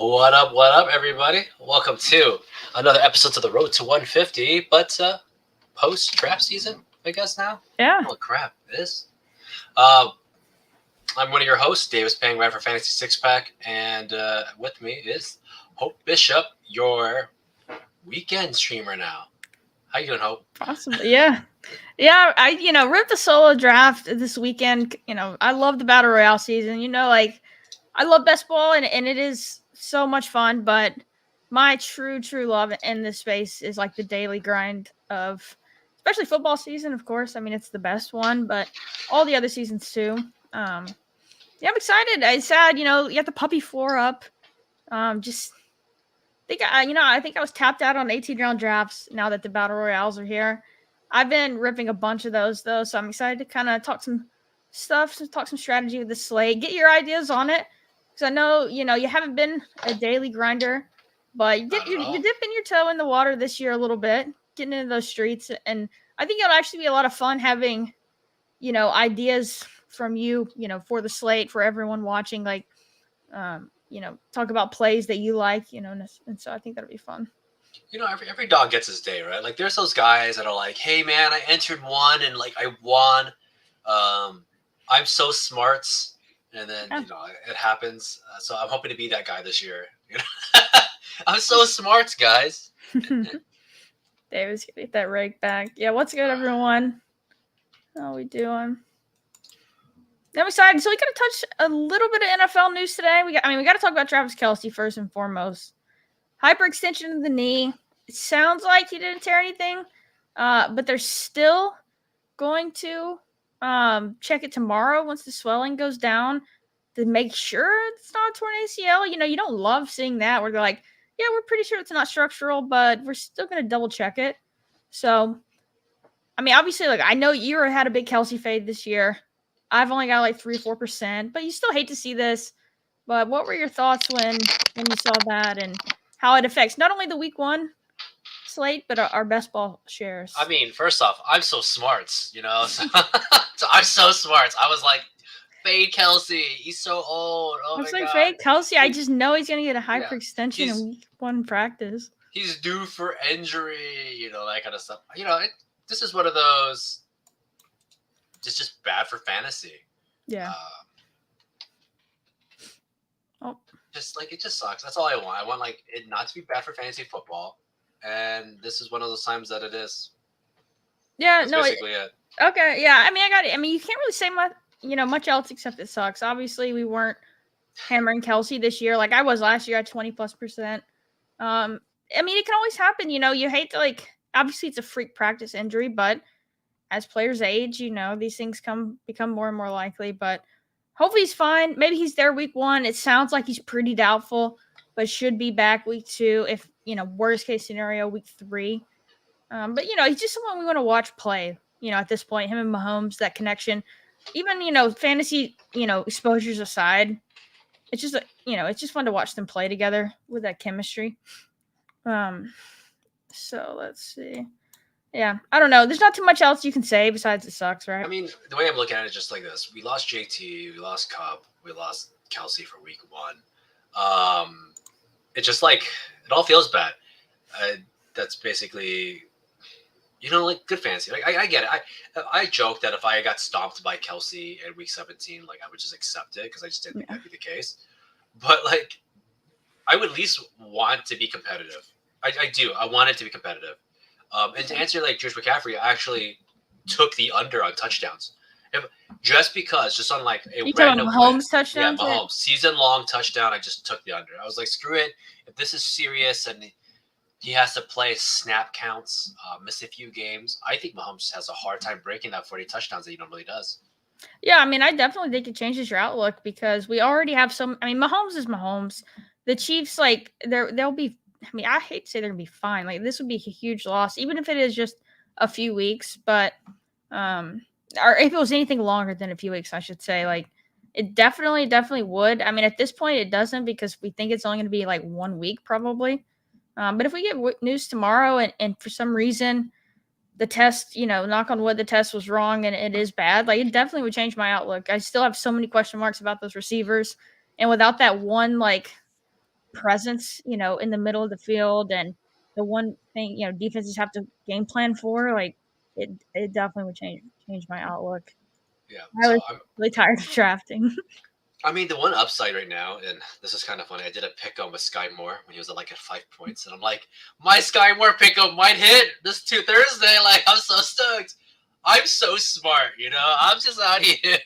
What up, everybody? Welcome to another episode to the Road to 150, but post-draft season, I guess now? Yeah. Oh, crap, it is. Uh, I'm one of your hosts, Davis Pang, right for Fantasy Six Pack, and with me is Hope Bishop, your weekend streamer now. How you doing, Hope? Possibly, yeah. Yeah, I ripped the solo draft this weekend. I love the Battle Royale season. I love best ball and it is so much fun, but my true love in this space is like the daily grind of especially football season, of course. I mean, it's the best one, but all the other seasons too. Yeah, I'm excited. I said, you got the puppy 4 up. Just I think I was tapped out on 18 round drafts now that the battle royales are here. I've been ripping a bunch of those though, so I'm excited to kind of talk some stuff, talk some strategy with the slate, get your ideas on it, because I know you haven't been a daily grinder, but you're dipping your toe in the water this year a little bit, getting into those streets, and I think it'll actually be a lot of fun having ideas from for the slate for everyone watching, like talk about plays that you like, and so I think that'll be fun. Every dog gets his day, right? Like, there's those guys that are like, "Hey, man, I entered one and like I won. I'm so smart," and then it happens. So I'm hoping to be that guy this year. I'm so smart, guys. David's gonna get that rake back. Yeah, what's good, everyone? How we doing? I'm excited. So we gotta touch a little bit of NFL news today. We gotta talk about Travis Kelce first and foremost. Hyperextension of the knee. It sounds like he didn't tear anything, but they're still going to check it tomorrow once the swelling goes down to make sure it's not a torn ACL. You don't love seeing that where they're like, yeah, we're pretty sure it's not structural, but we're still going to double check it. So, I mean, obviously, like, I know you had a big Kelce fade this year. I've only got like 3 or 4%, but you still hate to see this. But what were your thoughts when you saw that and how it affects not only the week 1 slate, but our best ball shares? I mean, first off, I'm so smart, so, so I'm so smart. I was like, fade Kelce. He's so old. Oh my god. Fade Kelce. I just know he's gonna get a hyperextension in week 1 practice. He's due for injury, that kind of stuff. This is one of those. Just bad for fantasy. Yeah. It just sucks. That's all I want. I want like it not to be bad for fantasy football, and this is one of those times that it is. Yeah. That's basically it. Okay. Yeah. I mean, you can't really say much else except it sucks. Obviously, we weren't hammering Kelce this year like I was last year at 20+%. I mean, it can always happen. You hate to obviously it's a freak practice injury, but as players age, these things become more and more likely. But hopefully he's fine. Maybe he's there week 1. It sounds like he's pretty doubtful, but should be back week 2. If worst case scenario, week 3. But he's just someone we want to watch play. At this point, him and Mahomes, that connection. Even fantasy exposures aside, it's just it's just fun to watch them play together with that chemistry. So let's see. Yeah, I don't know. There's not too much else you can say besides it sucks, right? I mean, the way I'm looking at it is just like this. We lost JT, we lost Cup, we lost Kelce for week 1. It's just like, it all feels bad. That's basically, like good fantasy. Like, I get it. I joke that if I got stomped by Kelce in week 17, like I would just accept it because I just didn't think that'd be the case. But like, I would at least want to be competitive. I do. I want it to be competitive. And to answer like George McCaffrey, I actually took the under on touchdowns. Just on like a random Mahomes touchdown. Yeah, Mahomes season-long touchdown. I just took the under. I was like, screw it. If this is serious and he has to play snap counts, miss a few games, I think Mahomes has a hard time breaking that 40 touchdowns that he normally does. Yeah, I mean, I definitely think it changes your outlook because we already have some. I mean, Mahomes is Mahomes. The Chiefs, like, they'll be. I mean, I hate to say they're gonna be fine. Like, this would be a huge loss, even if it is just a few weeks. But, or if it was anything longer than a few weeks, I should say. Like, it definitely would. I mean, at this point, it doesn't because we think it's only going to be like 1 week probably. But if we get news tomorrow and for some reason the test, knock on wood, the test was wrong and it is bad, like, it definitely would change my outlook. I still have so many question marks about those receivers. And without that one, like, presence, in the middle of the field, and the one thing, defenses have to game plan for, like it definitely would change my outlook. Yeah. I So was really tired of drafting. I mean, the one upside right now, and this is kind of funny. I did a pick on with Sky Moore when he was at 5 points, and I'm like, my Sky Moore pickup might hit this Thursday. Like, I'm so stoked. I'm so smart, I'm just out here.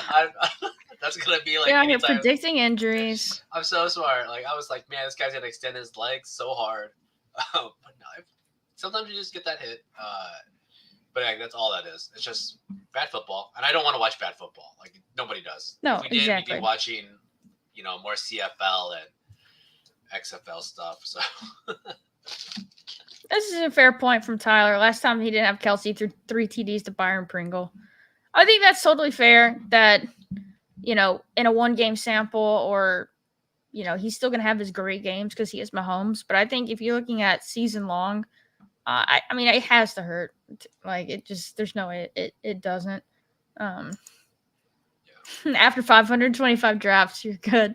I'm, that's gonna be like Yeah, you're anytime. predicting injuries. I'm so smart. Like, I was like, man, this guy's gonna extend his legs so hard. But no, sometimes you just get that hit. But yeah, that's all that is. It's just bad football, and I don't want to watch bad football. Like, nobody does. No, If we did, exactly. we'd be watching, more CFL and XFL stuff. So This is a fair point from Tyler. Last time he didn't have Kelsey, threw 3 TDs to Byron Pringle. I think that's totally fair that, in a 1-game sample, or, he's still going to have his great games because he is Mahomes. But I think if you're looking at season long, I mean, it has to hurt. Like, it just, there's no way it doesn't. After 525 drafts, you're good.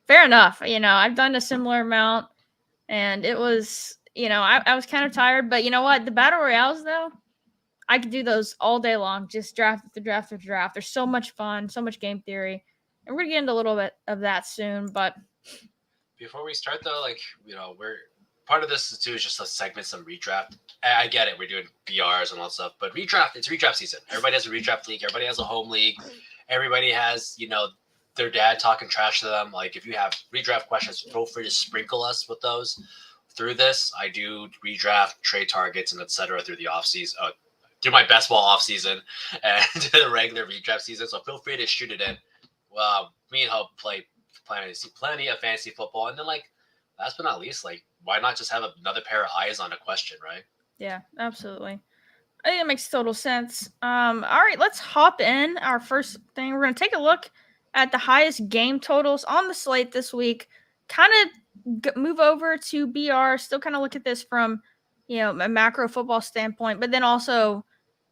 Fair enough. I've done a similar amount, and it was, I was kind of tired. But you know what? The battle royales, though, I could do those all day long. Just draft after draft after draft. They're so much fun, so much game theory, and we're gonna get into a little bit of that soon. But before we start, though, we're part of this too is just to segment some redraft. I get it. We're doing BRs and all that stuff, but redraft, it's redraft season. Everybody has a redraft league. Everybody has a home league. Everybody has, their dad talking trash to them. Like, if you have redraft questions, feel free to sprinkle us with those through this. I do redraft, trade targets, and etc. through the off season, through my best ball off season and the regular redraft season. So feel free to shoot it in. Well, me and Hope play plenty of fantasy football, and then last but not least, why not just have another pair of eyes on a question, right? yeah, absolutely. I think it makes total sense. All right, let's hop in. Our first thing, we're going to take a look at the highest game totals on the slate this week. Kind of move over to BR. Still kind of look at this from, a macro football standpoint, but then also,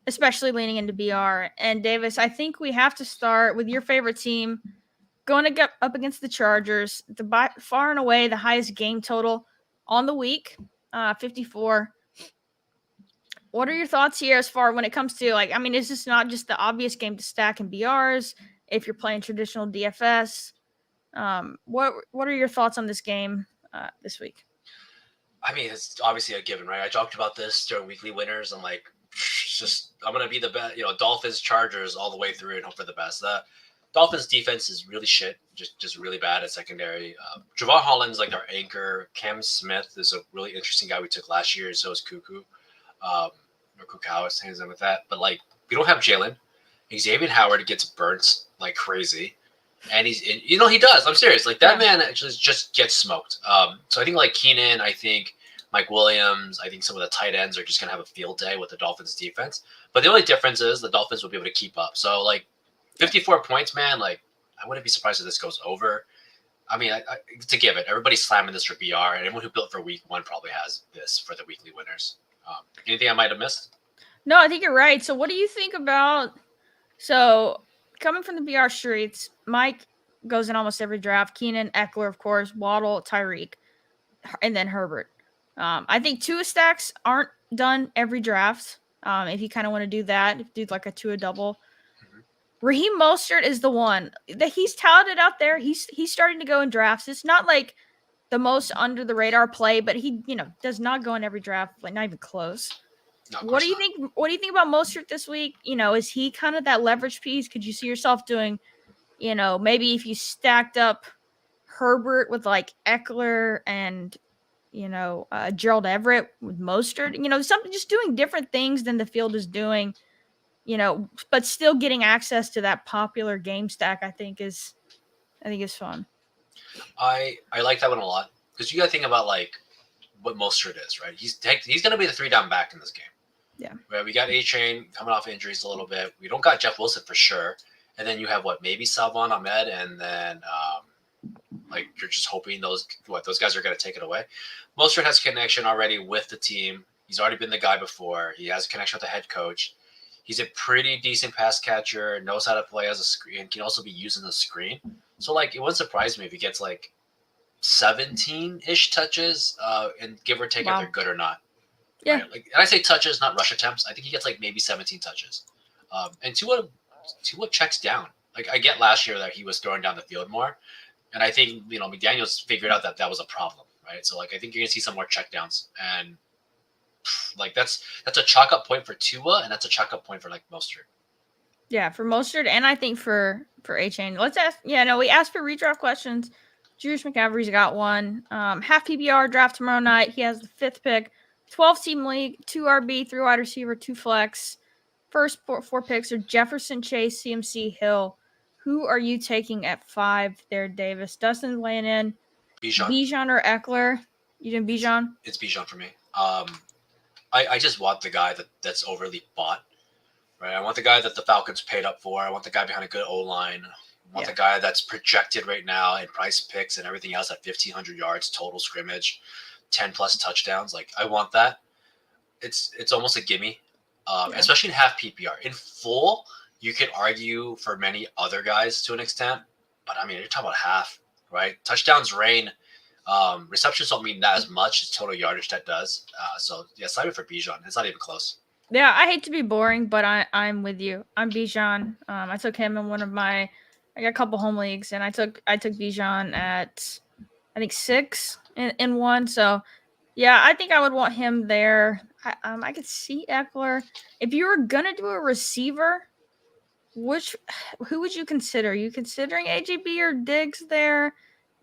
especially leaning into BR. And Davis, I think we have to start with your favorite team going to get up against the Chargers. Far and away the highest game total on the week, 54. What are your thoughts here as far when it comes to is this not just the obvious game to stack in BRs if you're playing traditional DFS? What are your thoughts on this game this week? I mean, it's obviously a given, right? I talked about this during weekly winners. I'm like, I'm gonna be the best, Dolphins, Chargers all the way through and hope for the best. The Dolphins defense is really shit, just really bad at secondary. Javon Holland's like their anchor. Cam Smith is a really interesting guy we took last year, and so is Cuckoo. Or Kukau, hands in with that. But we don't have Jalen. Xavier Howard gets burnt like crazy. And he does. I'm serious. That man actually just gets smoked. So I think Keenan, I think Mike Williams, I think some of the tight ends are just going to have a field day with the Dolphins defense. But the only difference is the Dolphins will be able to keep up. So 54 points, man, I wouldn't be surprised if this goes over. I mean, to give it, everybody's slamming this for BR, and everyone who built for week 1 probably has this for the weekly winners. Anything I might have missed? No, I think you're right. So what do you think about coming from the BR streets? Mike goes in almost every draft. Keenan, Eckler, of course, Waddle, Tyreek, and then Herbert. I think Tua stacks aren't done every draft. If you kind of want to do that, do a Tua double. Raheem Mostert is the one that he's touted out there. He's starting to go in drafts. It's not the most under the radar play, but he does not go in every draft, not even close. What do you think? What do you think about Mostert this week? Is he kind of that leverage piece? Could you see yourself doing, maybe if you stacked up Herbert with Eckler and Gerald Everett with Mostert, something, just doing different things than the field is doing, but still getting access to that popular game stack. I think is fun. I like that one a lot because you got to think about what Mostert is, right? He's going to be the 3-down back in this game. Yeah. Right. We got A-Chain coming off injuries a little bit. We don't got Jeff Wilson for sure. And then you have maybe Salvon Ahmed, and then you're just hoping those guys are going to take it away. Mostert has connection already with the team. He's already been the guy before. He has a connection with the head coach. He's a pretty decent pass catcher, knows how to play as a screen, can also be used in the screen. So it wouldn't surprise me if he gets 17-ish touches, and give or take if Wow. they're good or not. Yeah. Right? Like, and I say touches, not rush attempts. I think he gets like maybe 17 touches. And Tua checks down. Like I get last year that he was throwing down the field more, and I think McDaniel's figured out that that was a problem, right? So like I think you're gonna see some more checkdowns, and like that's a chalk up point for Tua, and that's a chalk up point for like Mostert. Yeah, for Mostert, and I think for A-Chain. Let's ask. Yeah, no, we asked for redraft questions. Julius McCaffrey's got one. Half PBR draft tomorrow night. He has the 5th pick. 12-team league, 2 RB, 3 wide receiver, 2 flex. First four picks are Jefferson, Chase, CMC, Hill. Who are you taking at 5 there, Davis? Dustin's laying in. Bijan, Bijan or Eckler? You doing Bijan? it's Bijan for me. I just want the guy that's overly bought, right? I want the guy that the Falcons paid up for. I want the guy behind a good O line. I want the guy that's projected right now in price picks and everything else at 1,500 yards total scrimmage, 10 plus touchdowns. Like I want that. It's almost a gimme, especially in half PPR. In full, you could argue for many other guys to an extent, but I mean you're talking about half, right? Touchdowns reign. Receptions don't mean that as much as total yardage that does. So yeah, slide for Bijan. It's not even close. Yeah, I hate to be boring, but I'm with you. I'm Bijan. I took him in one of my. I got a couple home leagues, and I took Bijan at I think 6 in one. So yeah, I think I would want him there. I could see Eckler. If you were gonna do a receiver, which who would you consider? Are you considering AJB or Diggs there?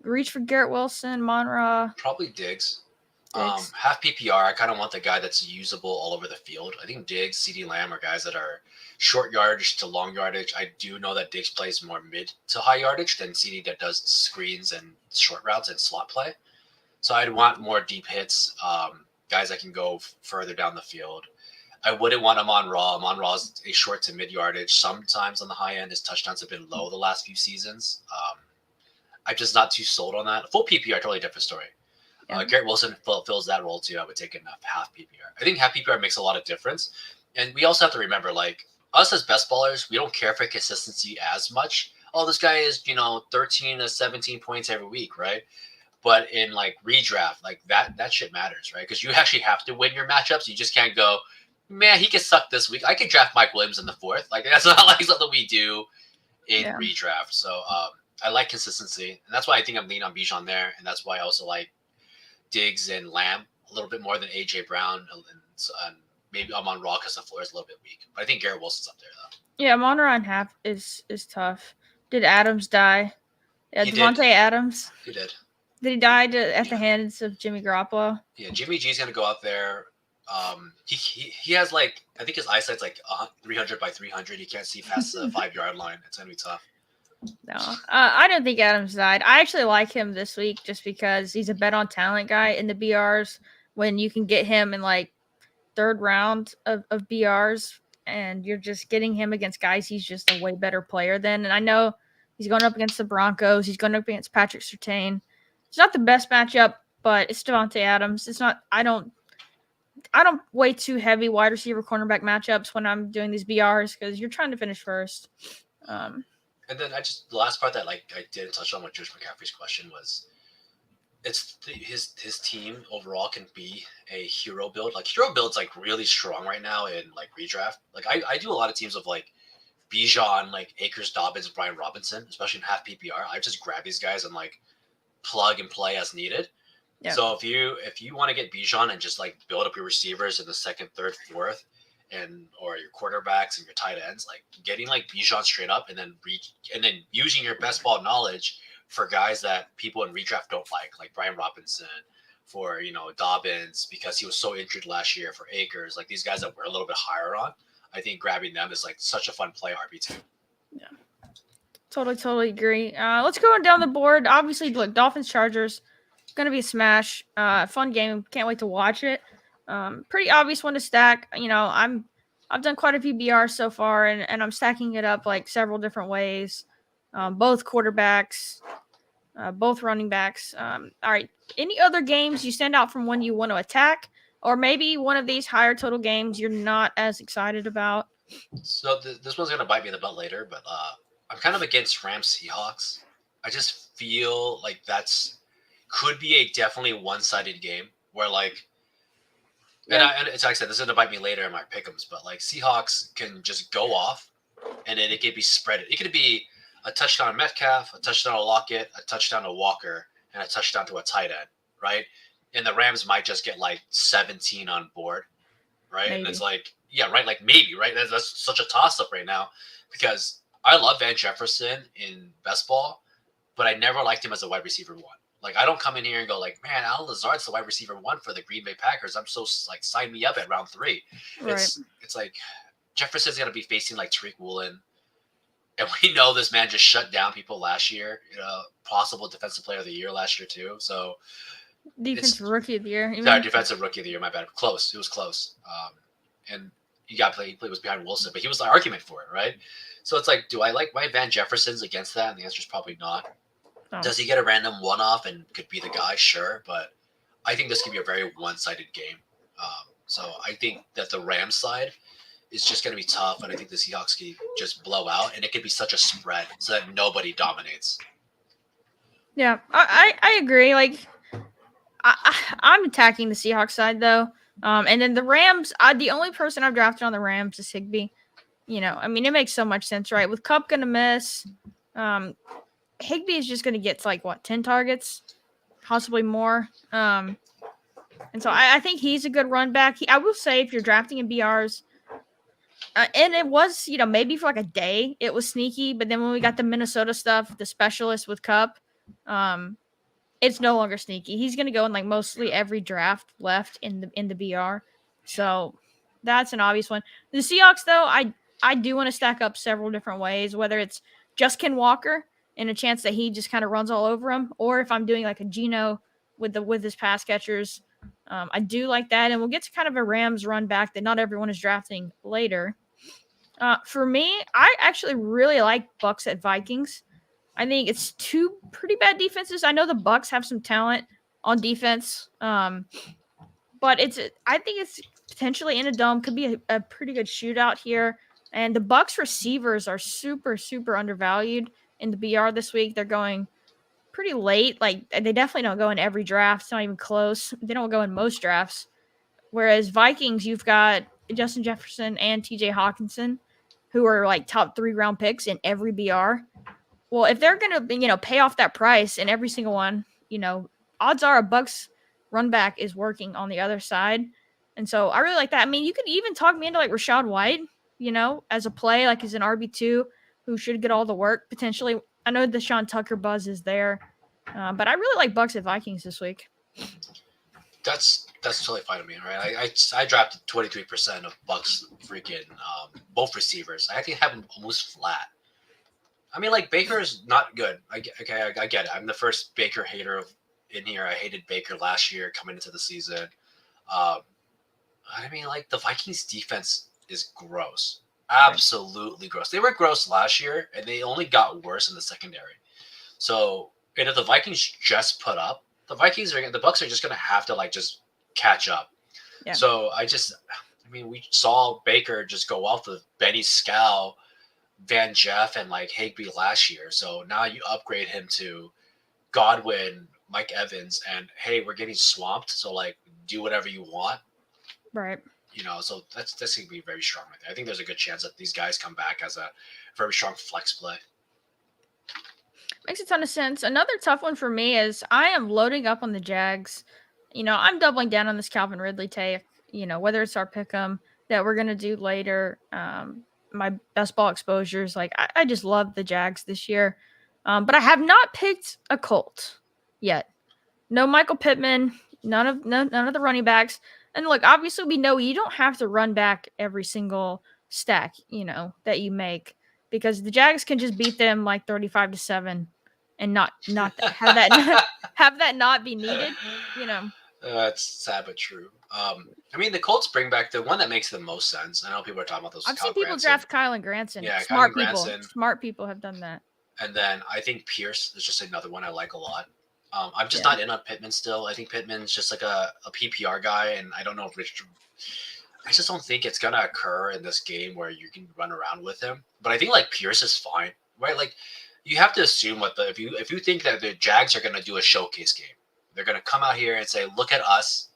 Reach for Garrett Wilson, Monra, Probably Diggs. Diggs. Half PPR, I kind of want the guy that's usable all over the field. I think Diggs, CD Lamb are guys that are short yardage to long yardage. I do know that Diggs plays more mid to high yardage than CD that does screens and short routes and slot play. So I'd want more deep hits, guys that can go further down the field. I wouldn't want him on Raw. Amon Raw is a short to mid yardage. Sometimes on the high end, his touchdowns have been low the last few seasons. I'm just not too sold on that. Full PPR, totally different story. Garrett Wilson fills that role too. I would take enough half PPR. I think half PPR makes a lot of difference. And we also have to remember, like, us as best ballers, we don't care for consistency as much. Oh, this guy is, 13 to 17 points every week, right? But in like redraft, like that shit matters, right? Because you actually have to win your matchups. You just can't go, man, he could suck this week. I could draft Mike Williams in the 4th. Like that's not like something we do in redraft. So I like consistency, and that's why I think I'm leaning on Bijan there, and that's why I also like Diggs and Lamb a little bit more than AJ Brown, and maybe I'm on Raw because the floor is a little bit weak. But I think Garrett Wilson's up there though. Yeah, Monra on half is tough. Did Adams die? Yeah, Devontae Adams. He did. Did he die at the hands of Jimmy Garoppolo? Yeah, Jimmy G's gonna go out there. He has like I think his eyesight's like 300 by 300. He can't see past the 5-yard line. It's gonna be tough. No, I don't think Adams died. I actually like him this week just because he's a bet on talent guy in the BRs. When you can get him in like 3rd round of BRs, and you're just getting him against guys he's just a way better player than. And I know he's going up against the Broncos. He's going up against Patrick Surtain. It's not the best matchup, but it's Devontae Adams. It's not. I don't weigh too heavy wide receiver cornerback matchups when I'm doing these BRs because you're trying to finish first. And then the last part that like I didn't touch on with George McCaffrey's question was his team overall can be a hero build. Like hero build's like really strong right now in like redraft. Like I do a lot of teams of like Bijan, like Akers, Dobbins, Brian Robinson, especially in half PPR. I just grab these guys and like plug and play as needed. Yeah. So if you want to get Bijan and just like build up your receivers in the 2nd, 3rd, 4th, or your quarterbacks and your tight ends, like getting like Bijan straight up and then using your best ball knowledge for guys that people in redraft don't like Brian Robinson, for Dobbins because he was so injured last year, for Akers, like these guys that we're a little bit higher on. I think grabbing them is like such a fun play RB2. Yeah, totally agree. Let's go down the board. Obviously, look, Dolphins Chargers, gonna be a smash. Fun game. Can't wait to watch it. Pretty obvious one to stack. I've done quite a few BRs so far, and I'm stacking it up like several different ways. Both quarterbacks, both running backs. All right. Any other games you stand out from one you want to attack, or maybe one of these higher total games you're not as excited about? So this one's gonna bite me in the butt later, but I'm kind of against Rams Seahawks. I just feel like that's could be a definitely one-sided game where like, Yeah. and it's like I said, this is gonna bite me later in my pick'ems, but like Seahawks can just go off, and then it could be spread. It could be a touchdown to Metcalf, a touchdown to Lockett, a touchdown to Walker, and a touchdown to a tight end, right? And the Rams might just get like 17 on board, right? And it's Maybe. like, yeah, right, like maybe, right? That's such a toss-up right now because I love Van Jefferson in best ball, but I never liked him as a wide receiver one. Like I don't come in here and go like, man, Alan Lazard's the wide receiver one for the Green Bay Packers. I'm so like, sign me up at round 3. Right. It's like Jefferson's gonna be facing like Tariq Woolen, and we know this man just shut down people last year. Possible defensive player of the year last year too. So Defensive it's rookie of the year. sorry, defensive rookie of the year. My bad. Close. It was close. And you got to play. He was behind Wilson, but he was the argument for it, right? So it's like, do I like my Van Jeffersons against that? And the answer is probably not. Oh. Does he get a random one-off and could be the guy? Sure, but I think this could be a very one-sided game. So I think that the Rams side is just going to be tough, and I think the Seahawks can just blow out, and it could be such a spread so that nobody dominates. Yeah, I agree. Like, I'm attacking the Seahawks side though. And then the Rams. The only person I've drafted on the Rams is Higbee. I mean, it makes so much sense, right? With Kupp gonna miss, Higbee is just gonna get to like what 10 targets, possibly more. And so I think he's a good run back. I will say if you're drafting in BRs, and it was maybe for like a day it was sneaky, but then when we got the Minnesota stuff, the specialist with Kupp, it's no longer sneaky. He's gonna go in like mostly every draft left in the BR. So that's an obvious one. The Seahawks though, I do want to stack up several different ways, whether it's just Ken Walker and a chance that he just kind of runs all over him, or if I'm doing like a Geno with his pass catchers. I do like that, and we'll get to kind of a Rams run back that not everyone is drafting later. For me, I actually really like Bucks at Vikings. I think it's two pretty bad defenses. I know the Bucks have some talent on defense, but I think it's potentially in a dome. Could be a pretty good shootout here. And the Bucks receivers are super, super undervalued in the BR this week. They're going pretty late. Like they definitely don't go in every draft. It's not even close. They don't go in most drafts. Whereas Vikings, you've got Justin Jefferson and TJ Hawkinson, who are like top 3 round picks in every BR. Well, if they're gonna, pay off that price in every single one, odds are a Bucks run back is working on the other side. And so I really like that. I mean, you could even talk me into like Rashad White, as a play, like he's an RB2 who should get all the work potentially. I know the Sean Tucker buzz is there, but I really like Bucks at Vikings this week. That's totally fine with me, right? I drafted 23% of Bucks freaking both receivers. I think have them almost flat. I mean, like Baker's not good. I get it. I'm the first Baker hater in here. I hated Baker last year coming into the season. I mean, like the Vikings defense is gross, absolutely gross. They were gross last year, and they only got worse in the secondary. So, and if the Vikings just put up, the Bucks are just gonna have to like just catch up. Yeah. So I mean, we saw Baker just go off with Benny Scow, Van Jeff, and like Higbee last year. So now you upgrade him to Godwin, Mike Evans, and hey, we're getting swamped. So like, do whatever you want. Right. So that's going to be very strong. I think there's a good chance that these guys come back as a very strong flex play. Makes a ton of sense. Another tough one for me is I am loading up on the Jags. I'm doubling down on this Calvin Ridley take, whether it's our pick'em that we're going to do later. My best ball exposures. Like I just love the Jags this year. But I have not picked a Colt yet. No Michael Pittman, none of the running backs. And look, obviously we know you don't have to run back every single stack, that you make, because the Jags can just beat them like 35-7 and not have that not be needed, It's sad but true. I mean, the Colts bring back the one that makes the most sense. I know people are talking about those. I've seen people draft Kylan Granson. Yeah, smart Kylan people. Granson. Smart people have done that. And then I think Pierce is just another one I like a lot. I'm just not in on Pittman still. I think Pittman's just like a PPR guy, and I don't know if I just don't think it's gonna occur in this game where you can run around with him. But I think like Pierce is fine, right? Like you have to assume if you think that the Jags are gonna do a showcase game, They're going to come out here and say, "Look at us.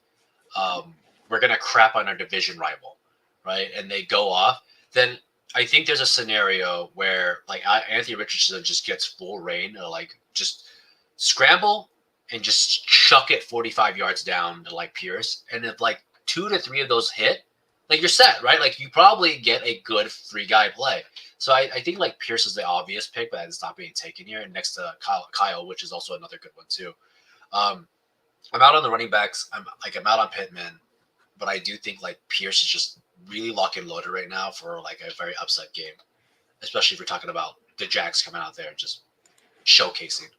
We're going to crap on our division rival," right? And they go off. Then I think there's a scenario where like Anthony Richardson just gets full reign, or like just scramble and just chuck it 45 yards down to like Pierce, and if like 2 to 3 of those hit, like you're set, right? Like you probably get a good 3 guy play. So I think like Pierce is the obvious pick, but it's not being taken here. And next to Kyle, which is also another good one too. Um, I'm out on the running backs. I'm out on Pittman, but I do think like Pierce is just really lock and loaded right now for like a very upset game, especially if you're talking about the Jags coming out there and just showcasing.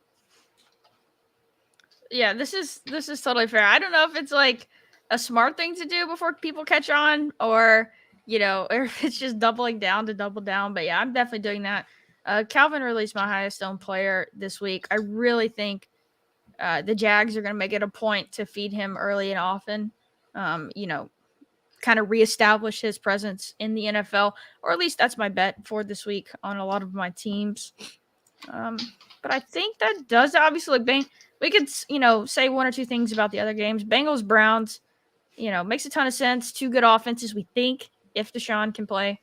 Yeah, this is totally fair. I don't know if it's like a smart thing to do before people catch on, or or if it's just doubling down to double down. But yeah, I'm definitely doing that. Calvin released my highest owned player this week. I really think the Jags are going to make it a point to feed him early and often. Kind of reestablish his presence in the NFL, or at least that's my bet for this week on a lot of my teams. But I think that does obviously like we could say one or two things about the other games. Bengals Browns, makes a ton of sense. Two good offenses, we think, if Deshaun can play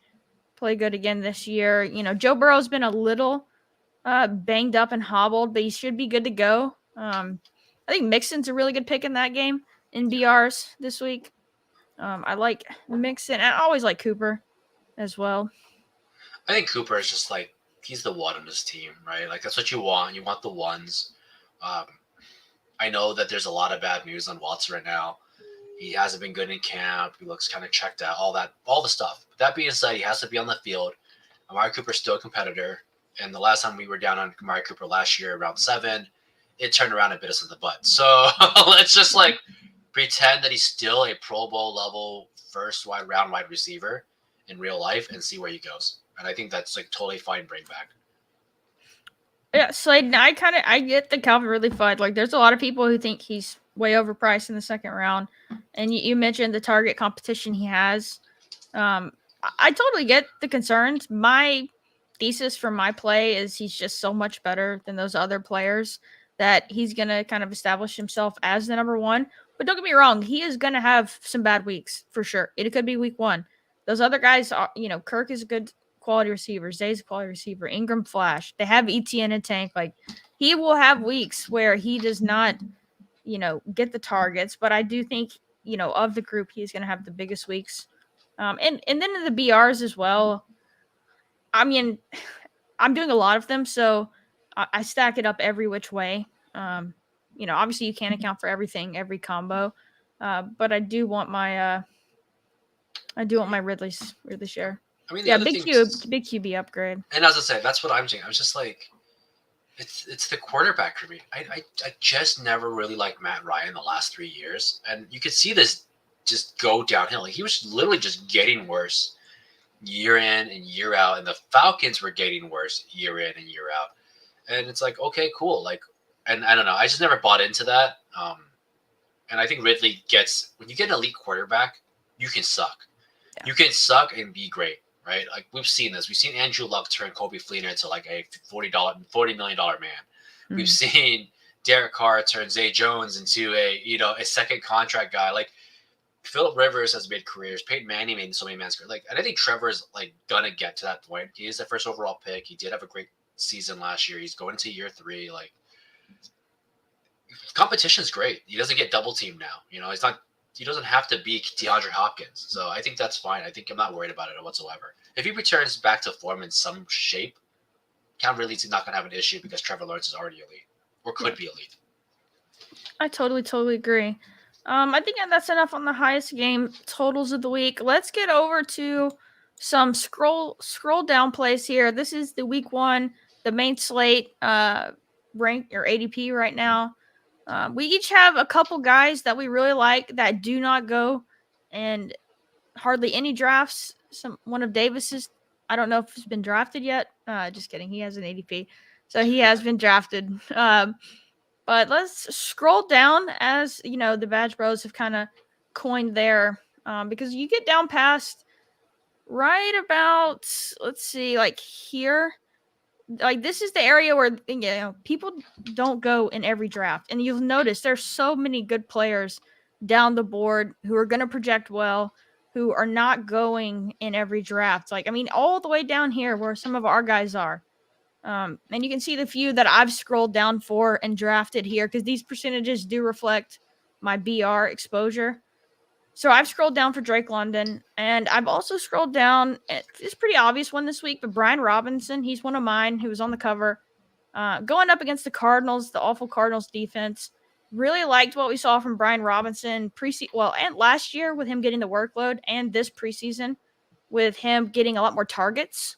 good again this year. Joe Burrow's been a little banged up and hobbled, but he should be good to go. I think Mixon's a really good pick in that game in BRs this week. I like Mixon. I always like Cooper as well. I think Cooper is just like he's the one on his team, right? Like that's what you want. You want the ones. Um, I know that there's a lot of bad news on Watson right now. He hasn't been good in camp. He looks kind of checked out. All the stuff. But that being said, he has to be on the field. Amari Cooper's still a competitor. And the last time we were down on Amari Cooper last year, around 7, it turned around and bit us in the butt. So let's just like pretend that he's still a Pro Bowl level first round wide receiver in real life and see where he goes. And I think that's like totally fine. Bring back. Yeah, Slade. I get the Calvin really fun. Like, there's a lot of people who think he's way overpriced in the second round, and you mentioned the target competition he has. I totally get the concerns. My thesis for my play is he's just so much better than those other players that he's gonna kind of establish himself as the number one. But don't get me wrong, he is gonna have some bad weeks for sure. It could be week one. Those other guys are, Kirk is a good quality receiver. Zay's a quality receiver. Ingram Flash. They have ETN and Tank. Like, he will have weeks where he does not, get the targets. But I do think, of the group, he's going to have the biggest weeks. And then in the BRs as well. I mean, I'm doing a lot of them, so I stack it up every which way. Obviously you can't account for everything, every combo. But I do want my Ridley share. I mean, Yeah, big QB upgrade. And as I said, that's what I'm doing. I was just like, it's the quarterback for me. I just never really liked Matt Ryan the last 3 years, and you could see this just go downhill. Like, he was literally just getting worse year in and year out, and the Falcons were getting worse year in and year out. And it's like, okay, cool. Like, and I don't know. I just never bought into that. And I think Ridley gets, when you get an elite quarterback, you can suck. Yeah. You can suck and be great. Right, like we've seen this. We've seen Andrew Luck turn Kobe Fleener into like a $40 million man. Mm-hmm. We've seen Derek Carr turn Zay Jones into a second contract guy. Like, Phillip Rivers has made careers. Peyton Manning made so many man's careers. Like, and I think Trevor's like gonna get to that point. He is the first overall pick. He did have a great season last year. He's going into year 3. Like, competition's great. He doesn't get double teamed now. He doesn't have to be DeAndre Hopkins. So I think that's fine. I think I'm not worried about it whatsoever. If he returns back to form in some shape, Calvin Ridley's not going to have an issue because Trevor Lawrence is already elite or could be elite. I totally agree. I think that's enough on the highest game totals of the week. Let's get over to some scroll down plays here. This is the week 1, the main slate rank or ADP right now. We each have a couple guys that we really like that do not go and hardly any drafts. One of Davis's, I don't know if he's been drafted yet. Just kidding. He has an ADP. So he has been drafted. But let's scroll down as, the Badge Bros have kind of coined there. Because you get down past right about, let's see, like here. like this is the area where people don't go in every draft, and you'll notice there's so many good players down the board who are going to project well, who are not going in every draft. Like I mean, all the way down here where some of our guys are. And you can see the few that I've scrolled down for and drafted here because these percentages do reflect my BR exposure. So I've scrolled down for Drake London, and I've also scrolled down. It's a pretty obvious one this week, but Brian Robinson, he's one of mine who was on the cover, going up against the Cardinals, the awful Cardinals defense. Really liked what we saw from Brian Robinson and last year with him getting the workload, and this preseason with him getting a lot more targets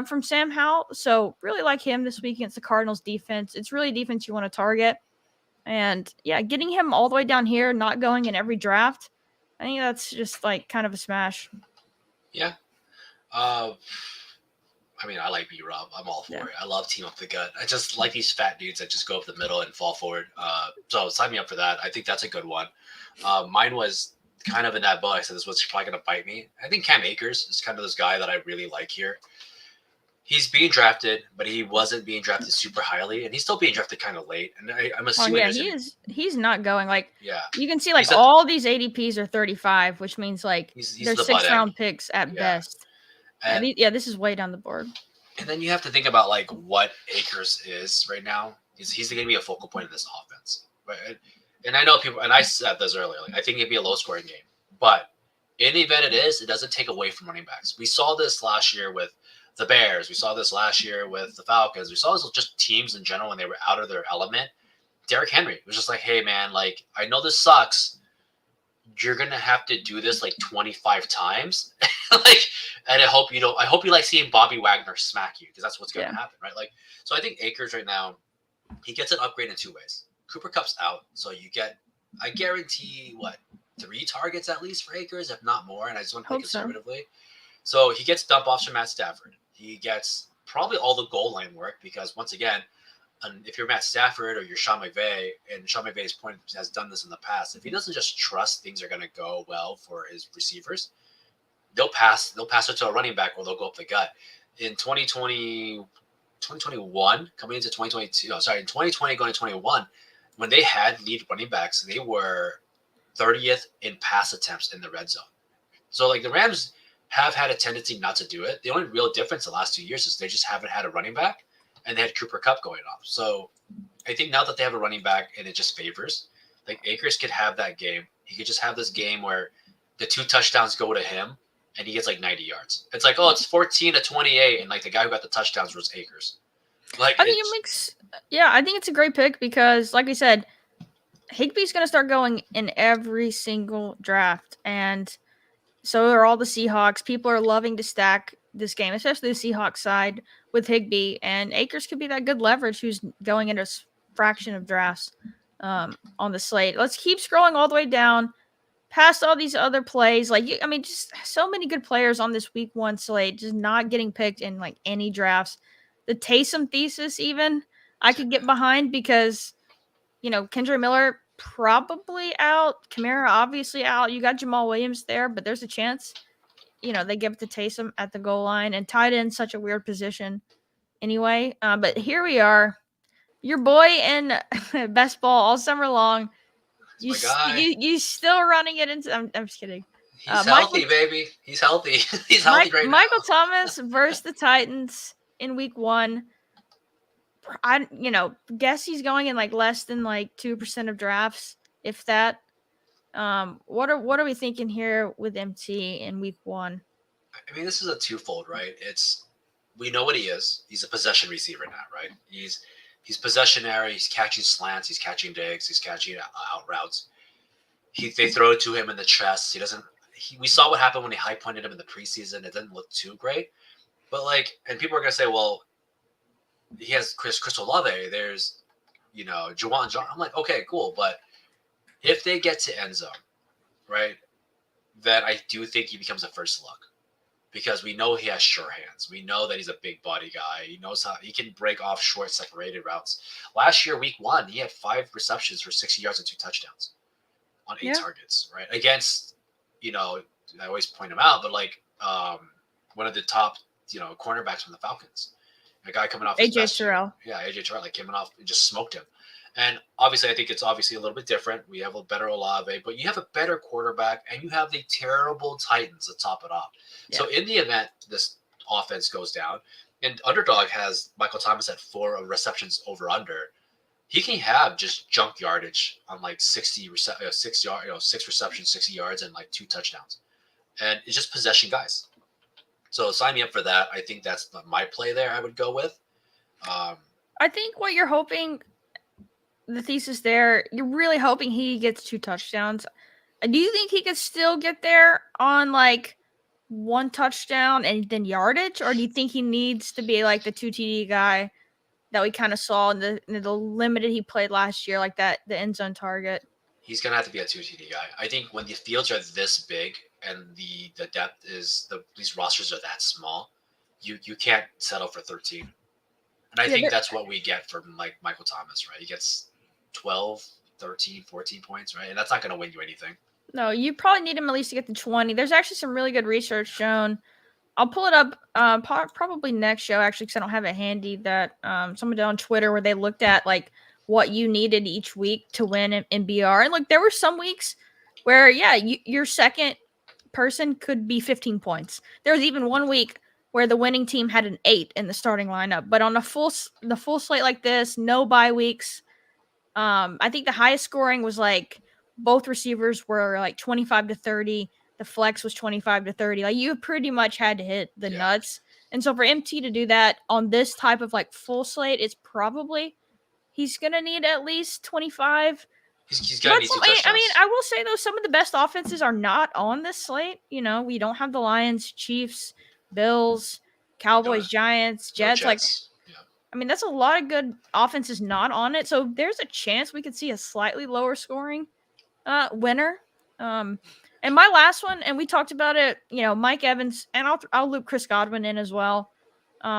from Sam Howell. So really like him this week against the Cardinals defense. It's really defense you want to target, and yeah, getting him all the way down here, not going in every draft. I think that's just like kind of a smash. Yeah. I mean, I like B-Rob. I'm all for it. I love team up the gut. I just like these fat dudes that just go up the middle and fall forward. So sign me up for that. I think that's a good one. Mine was kind of in that boat. I said this was probably going to bite me. I think Cam Akers is kind of this guy that I really like here. He's being drafted, but he wasn't being drafted super highly, and he's still being drafted kind of late. And I'm assuming, he's not going like. Yeah, you can see like all these ADPs are 35, which means like he's they're the 6th-round picks at best. And, this is way down the board. And then you have to think about like what Akers is right now. He's going to be a focal point of this offense, right? And I know people, and I said this earlier. Like I think it'd be a low-scoring game, but in the event it doesn't take away from running backs. We saw this last year with the Bears. We saw this last year with the Falcons. We saw this with just teams in general when they were out of their element. Derrick Henry was just like, hey, man, like, I know this sucks. You're going to have to do this like 25 times. And I hope you like seeing Bobby Wagner smack you because that's what's going to happen, right? Like, so I think Akers right now, he gets an upgrade in 2 ways. Cooper Kupp's out. So I guarantee 3 targets at least for Akers, if not more. And I just want to play conservatively. So he gets dump offs from Matt Stafford. He gets probably all the goal line work because, once again, if you're Matt Stafford or you're Sean McVay, and Sean McVay's point has done this in the past, if he doesn't just trust things are going to go well for his receivers, they'll pass it to a running back or they'll go up the gut. In 2021, coming into 2022, in 2020 going to 21, when they had lead running backs, they were 30th in pass attempts in the red zone. So like the Rams have had a tendency not to do it. The only real difference the last 2 years is they just haven't had a running back, and they had Cooper Kupp going off. So I think now that they have a running back and it just favors, like Akers could have that game. He could just have this game where the 2 touchdowns go to him and he gets like 90 yards. It's like, it's 14-28, and like the guy who got the touchdowns was Akers. Like I think I think it's a great pick because, like we said, Higbee's going to start going in every single draft, and so are all the Seahawks. People are loving to stack this game, especially the Seahawks side with Higbee, and Akers could be that good leverage who's going into a fraction of drafts on the slate. Let's keep scrolling all the way down past all these other plays. Just so many good players on this week 1 slate, just not getting picked in like any drafts. The Taysom thesis, even I could get behind because, Kendra Miller probably out. Kamara obviously out. You got Jamal Williams there, but there's a chance, they give it to Taysom at the goal line, and tight end such a weird position anyway. But here we are, your boy in best ball all summer long. You still running it into. I'm just kidding. He's healthy, baby. He's healthy. He's healthy right now. Michael Thomas versus the Titans in week 1. I guess he's going in like less than like 2% of drafts, if that. What are we thinking here with MT in week 1? I mean, this is a twofold, right? We know what he is. He's a possession receiver now, right? He's possessionary. He's catching slants. He's catching digs. He's catching out routes. They throw it to him in the chest. We saw what happened when he high pointed him in the preseason. It didn't look too great, but and people are gonna say, well, he has Chris Olave. There's, Juwan John. I'm like, okay, cool. But if they get to end zone, right, then I do think he becomes a first look because we know he has sure hands. We know that he's a big body guy. He knows how he can break off short separated routes. Last year, week 1, he had 5 receptions for 60 yards and 2 touchdowns on 8 targets, right? Against, I always point him out, but one of the top, cornerbacks from the Falcons. A guy coming off his AJ best year. Terrell. Yeah, AJ Terrell like coming off and just smoked him. And obviously, I think it's obviously a little bit different. We have a better Olave, but you have a better quarterback, and you have the terrible Titans to top it off. Yeah. So in the event this offense goes down, and Underdog has Michael Thomas at 4 receptions over under, he can have just junk yardage on like 6 receptions, 60 yards, and like 2 touchdowns, and it's just possession guys. So sign me up for that. I think that's my play there. I would go with. Um, I think what you're hoping, the thesis there, you're really hoping he gets 2 touchdowns. Do you think he could still get there on like 1 touchdown and then yardage, or do you think he needs to be like the 2 TD guy that we kind of saw in the limited he played last year, like that the end zone target? he's gonna have to be a 2 TD guy. I think when the fields are this big and the depth is these rosters are that small, you can't settle for 13. And I Yeah, think that's what we get from like Michael Thomas, right? He gets 12, 13, 14 points, right? And that's not going to win you anything. no, you probably need him at least to get to 20. There's actually some really good research shown. I'll pull it up probably next show, actually, because I don't have it handy, that someone did on Twitter where they looked at like what you needed each week to win in BR. And look, there were some weeks where, yeah, your second person could be 15 points. There was even one week where the winning team had an 8 in the starting lineup. But on the full slate like this, no bye weeks, I think the highest scoring was like both receivers were like 25 to 30. The flex was 25 to 30. Like you pretty much had to hit the nuts. And so for MT to do that on this type of like full slate, it's probably he's gonna need at least 25. He's got to need 2 touchdowns. I mean, I will say though, some of the best offenses are not on this slate. You know, we don't have the Lions, Chiefs, Bills, Cowboys, Giants, Jets. Like, I mean, that's a lot of good offenses not on it. So there's a chance we could see a slightly lower scoring winner. And my last one, and we talked about it, you know, Mike Evans, and I'll loop Chris Godwin in as well.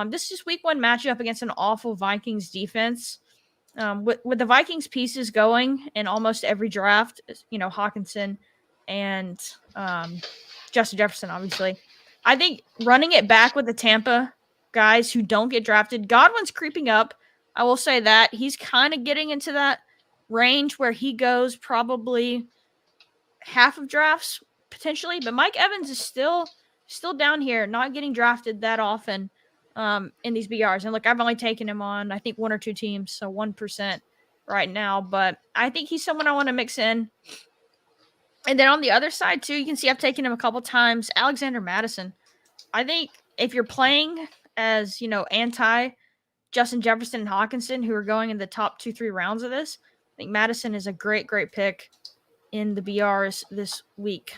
This is week 1 matchup against an awful Vikings defense. With the Vikings pieces going in almost every draft, you know, Hawkinson and Justin Jefferson, obviously. I think running it back with the Tampa guys who don't get drafted, Godwin's creeping up. I will say that. He's kind of getting into that range where he goes probably half of drafts potentially, but Mike Evans is still down here, not getting drafted that often in these BRs. And look, I've only taken him on I think 1 or 2 teams, so 1% right now, but I think he's someone I want to mix in. And then on the other side too, you can see I've taken him a couple times. Alexander Madison. I think if you're playing as, you know, anti Justin Jefferson and Hawkinson, who are going in the top 2-3 rounds of this, I think Madison is a great pick in the BRs this week.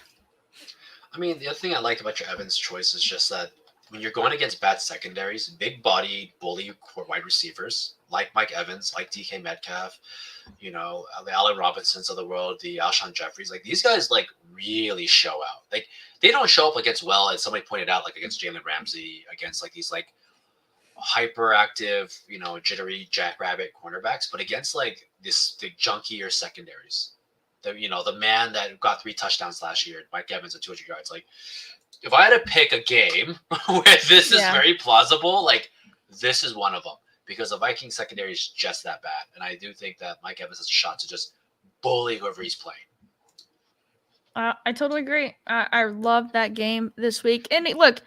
I mean, the other thing I like about your Evans choice is just that when you're going against bad secondaries, big body bully wide receivers like Mike Evans, like DK Metcalf, you know, the Allen Robinsons of the world, the Alshon Jeffries, like these guys like really show out. Like they don't show up against, well, as somebody pointed out, like against Jalen Ramsey, against like these like hyperactive, you know, jittery jackrabbit cornerbacks, but against like the junkier secondaries. You know, the man that got 3 touchdowns last year, Mike Evans at 200 yards. Like, if I had to pick a game where this is very plausible, like this is one of them, because the Viking secondary is just that bad, and I do think that Mike Evans has a shot to just bully whoever he's playing. I totally agree. I love that game this week, and look,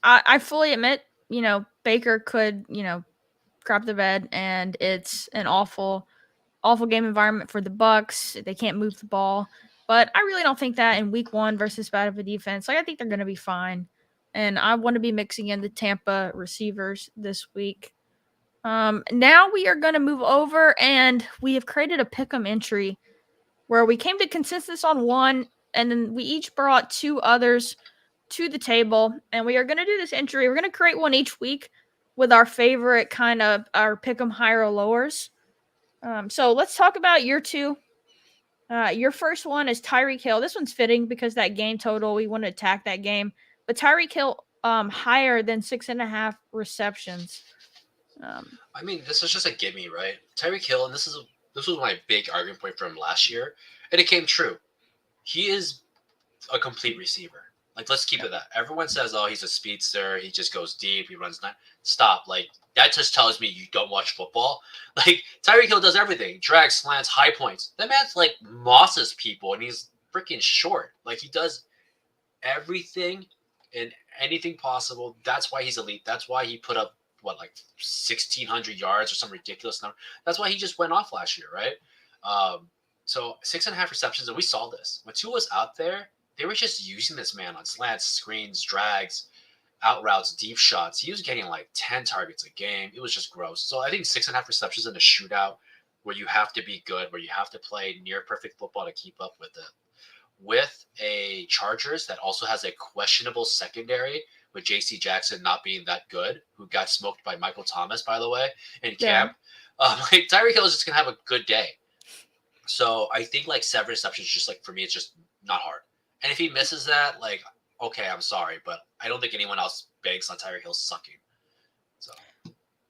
I fully admit, you know, Baker could, you know, crap the bed, and it's an awful game environment for the Bucks. They can't move the ball. But I really don't think that in week 1 versus bad of a defense. Like I think they're going to be fine. And I want to be mixing in the Tampa receivers this week. Now we are going to move over, and we have created a pick'em entry where we came to consensus on one, and then we each brought 2 others to the table. And we are going to do this entry. We're going to create one each week with our favorite kind of our pick'em higher or lowers. So let's talk about your 2. Your first one is Tyreek Hill. This one's fitting because that game total, we want to attack that game. But Tyreek Hill higher than 6.5 receptions. I mean, this is just a gimme, right? Tyreek Hill, and this was my big argument point for him last year, and it came true. He is a complete receiver. Like, let's keep it that. Everyone says, oh, he's a speedster. He just goes deep. He runs 9. stop. Like, that just tells me you don't watch football. Like, Tyreek Hill does everything. Drags, slants, high points. That man's like mosses people, and he's freaking short. Like, he does everything and anything possible. That's why he's elite. That's why he put up, what, like 1,600 yards or some ridiculous number. That's why he just went off last year, right? So 6.5 receptions, and we saw this. When Tua was out there, they were just using this man on slants, screens, drags, out routes, deep shots. He was getting like 10 targets a game. It was just gross. So I think 6.5 receptions in a shootout where you have to be good, where you have to play near perfect football to keep up with it. With a Chargers that also has a questionable secondary, with JC Jackson not being that good, who got smoked by Michael Thomas, by the way, in camp. Like, Tyreek Hill is just going to have a good day. So I think like 7 receptions, just like for me, it's just not hard. And if he misses that, like, okay, I'm sorry, but I don't think anyone else banks on Tyreek Hill sucking. So.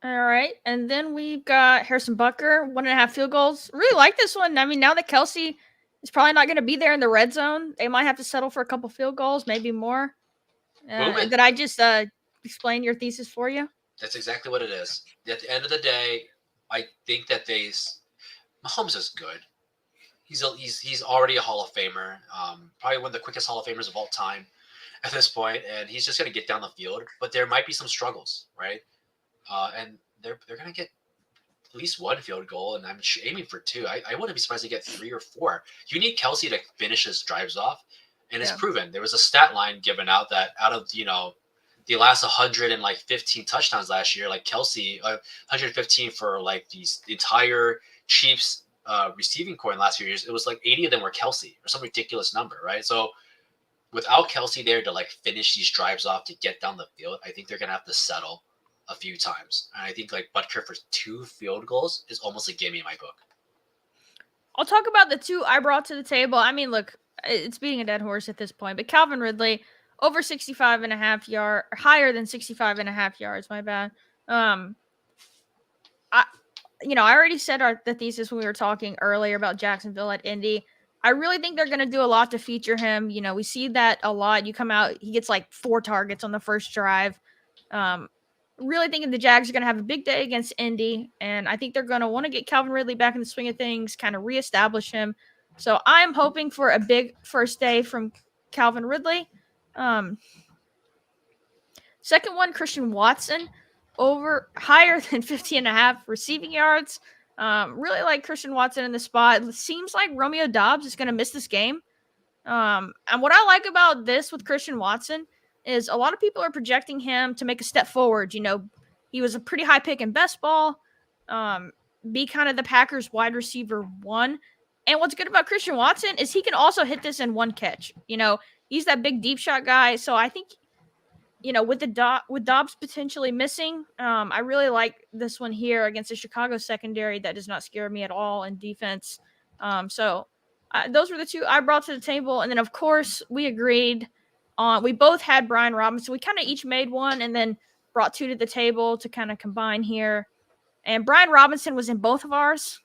All right, and then we've got Harrison Butker, 1.5 field goals. Really like this one. I mean, now that Kelsey is probably not going to be there in the red zone, they might have to settle for a couple field goals, maybe more. Did I just explain your thesis for you? That's exactly what it is. At the end of the day, I think that Mahomes is good. He's already a Hall of Famer, probably one of the quickest Hall of Famers of all time at this point, and he's just going to get down the field. But there might be some struggles, right? And they're going to get at least 1 field goal, and I'm aiming for 2. I wouldn't be surprised to get 3 or 4. You need Kelsey to finish his drives off, and it's proven. There was a stat line given out that out of the last 115 touchdowns last year, like Kelsey, 115 for like the entire Chiefs receiving core in the last few years, it was like 80 of them were Kelsey or some ridiculous number, right? So without Kelsey there to like finish these drives off to get down the field, I think they're gonna have to settle a few times. And I think like Butker for 2 field goals is almost a gimme in my book. I'll talk about the 2 I brought to the table. I mean, look, it's beating a dead horse at this point, but Calvin Ridley over 65.5 yards, higher than 65.5 yards. My bad. I already said the thesis when we were talking earlier about Jacksonville at Indy. I really think they're going to do a lot to feature him. We see that a lot. You come out, he gets like 4 targets on the first drive. Really thinking the Jags are going to have a big day against Indy, and I think they're going to want to get Calvin Ridley back in the swing of things, kind of reestablish him. So I'm hoping for a big first day from Calvin Ridley. Second one, Christian Watson, over higher than 50.5 receiving yards. Really like Christian Watson in the spot. It seems like Romeo Doubs is going to miss this game. And what I like about this with Christian Watson is a lot of people are projecting him to make a step forward. He was a pretty high pick in best ball, be kind of the Packers wide receiver 1. And what's good about Christian Watson is he can also hit this in 1 catch. He's that big deep shot guy. So I think, with Dobbs potentially missing, I really like this one here against the Chicago secondary that does not scare me at all in defense. So those were the 2 I brought to the table. And then, of course, we agreed on, we both had Brian Robinson. We kind of each made one and then brought 2 to the table to kind of combine here. And Brian Robinson was in both of ours.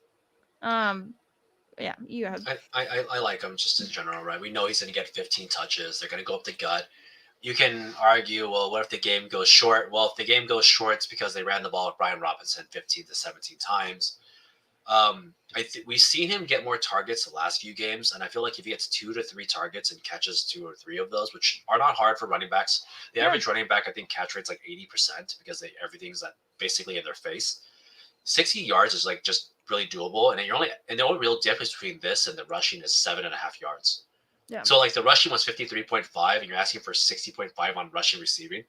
Yeah, you have. I like him just in general, right? We know he's going to get 15 touches. They're going to go up the gut. You can argue, well, what if the game goes short? Well, if the game goes short, it's because they ran the ball with Brian Robinson 15 to 17 times. We've seen him get more targets the last few games, and I feel like if he gets 2 to 3 targets and catches 2 or 3 of those, which are not hard for running backs, the average running back, I think, catch rate's like 80% because everything's basically in their face. 60 yards is like just really doable, and the only real difference between this and the rushing is 7.5 yards. Yeah. So like the rushing was 53.5, and you're asking for 60.5 on rushing receiving.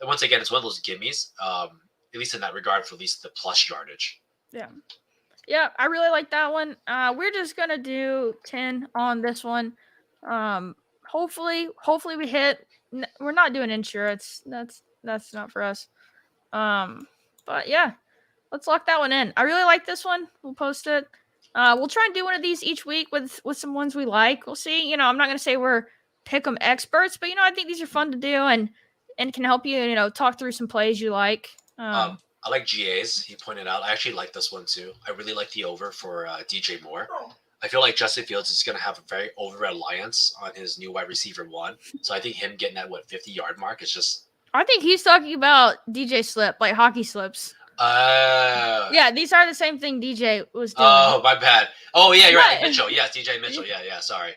And once again, it's one of those gimmies, at least in that regard, for at least the plus yardage. Yeah. Yeah, I really like that one. We're just gonna do 10 on this one. Hopefully we hit. We're not doing insurance. That's not for us. But yeah, let's lock that one in. I really like this one. We'll post it. We'll try and do one of these each week with some ones we like. We'll see. I'm not gonna say we're pick 'em experts, but I think these are fun to do and can help you, talk through some plays you like. I like GAs. He pointed out. I actually like this one too. I really like the over for DJ Moore. I feel like Justin Fields is going to have a very over reliance on his new wide receiver 1. So I think him getting that 50-yard mark is just I think he's talking about DJ slip, like hockey slips. Yeah, these are the same thing DJ was doing. Oh, my bad. Oh, yeah, you're right. Like But Mitchell. Yes, DJ Mitchell. Yeah, sorry.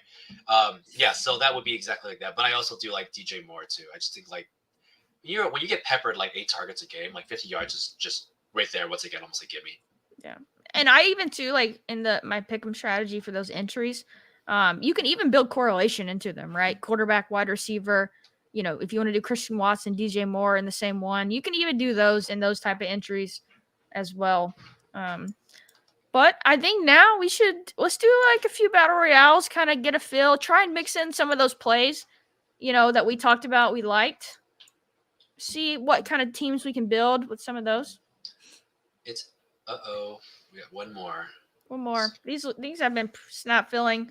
Yeah, so that would be exactly like that. But I also do like DJ Moore, too. I just think, like, when you get peppered, like, 8 targets a game, like, 50 yards is just right there, once again, almost a gimme. yeah. And I even, too, like, in my pick'em strategy for those entries, you can even build correlation into them, right? Quarterback, wide receiver. You know, if you want to do Christian Watson, DJ Moore in the same one, you can even do those in those type of entries as well. But I think now let's do like a few battle royales, kind of get a feel, try and mix in some of those plays, that we talked about, we liked. See what kind of teams we can build with some of those. It's we got one more. One more. These have been snap filling.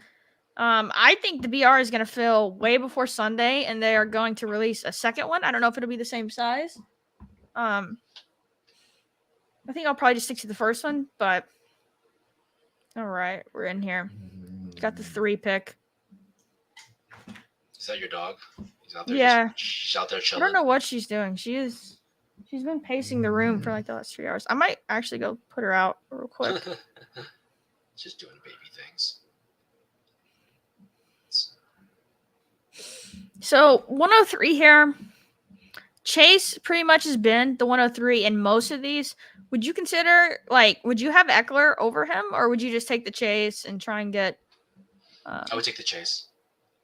I think the BR is going to fill way before Sunday, and they are going to release a second one. I don't know if it'll be the same size. I think I'll probably just stick to the first one, but all right, we're in here. Got the 3 pick. Is that your dog? He's out there. Yeah. She's out there chilling. I don't know what she's doing. She's been pacing the room for like the last 3 hours. I might actually go put her out real quick. Just doing baby things. So 103 here. Chase pretty much has been the 103 in most of these. Would you consider, would you have Eckler over him, or would you just take the Chase and try and get? I would take the Chase.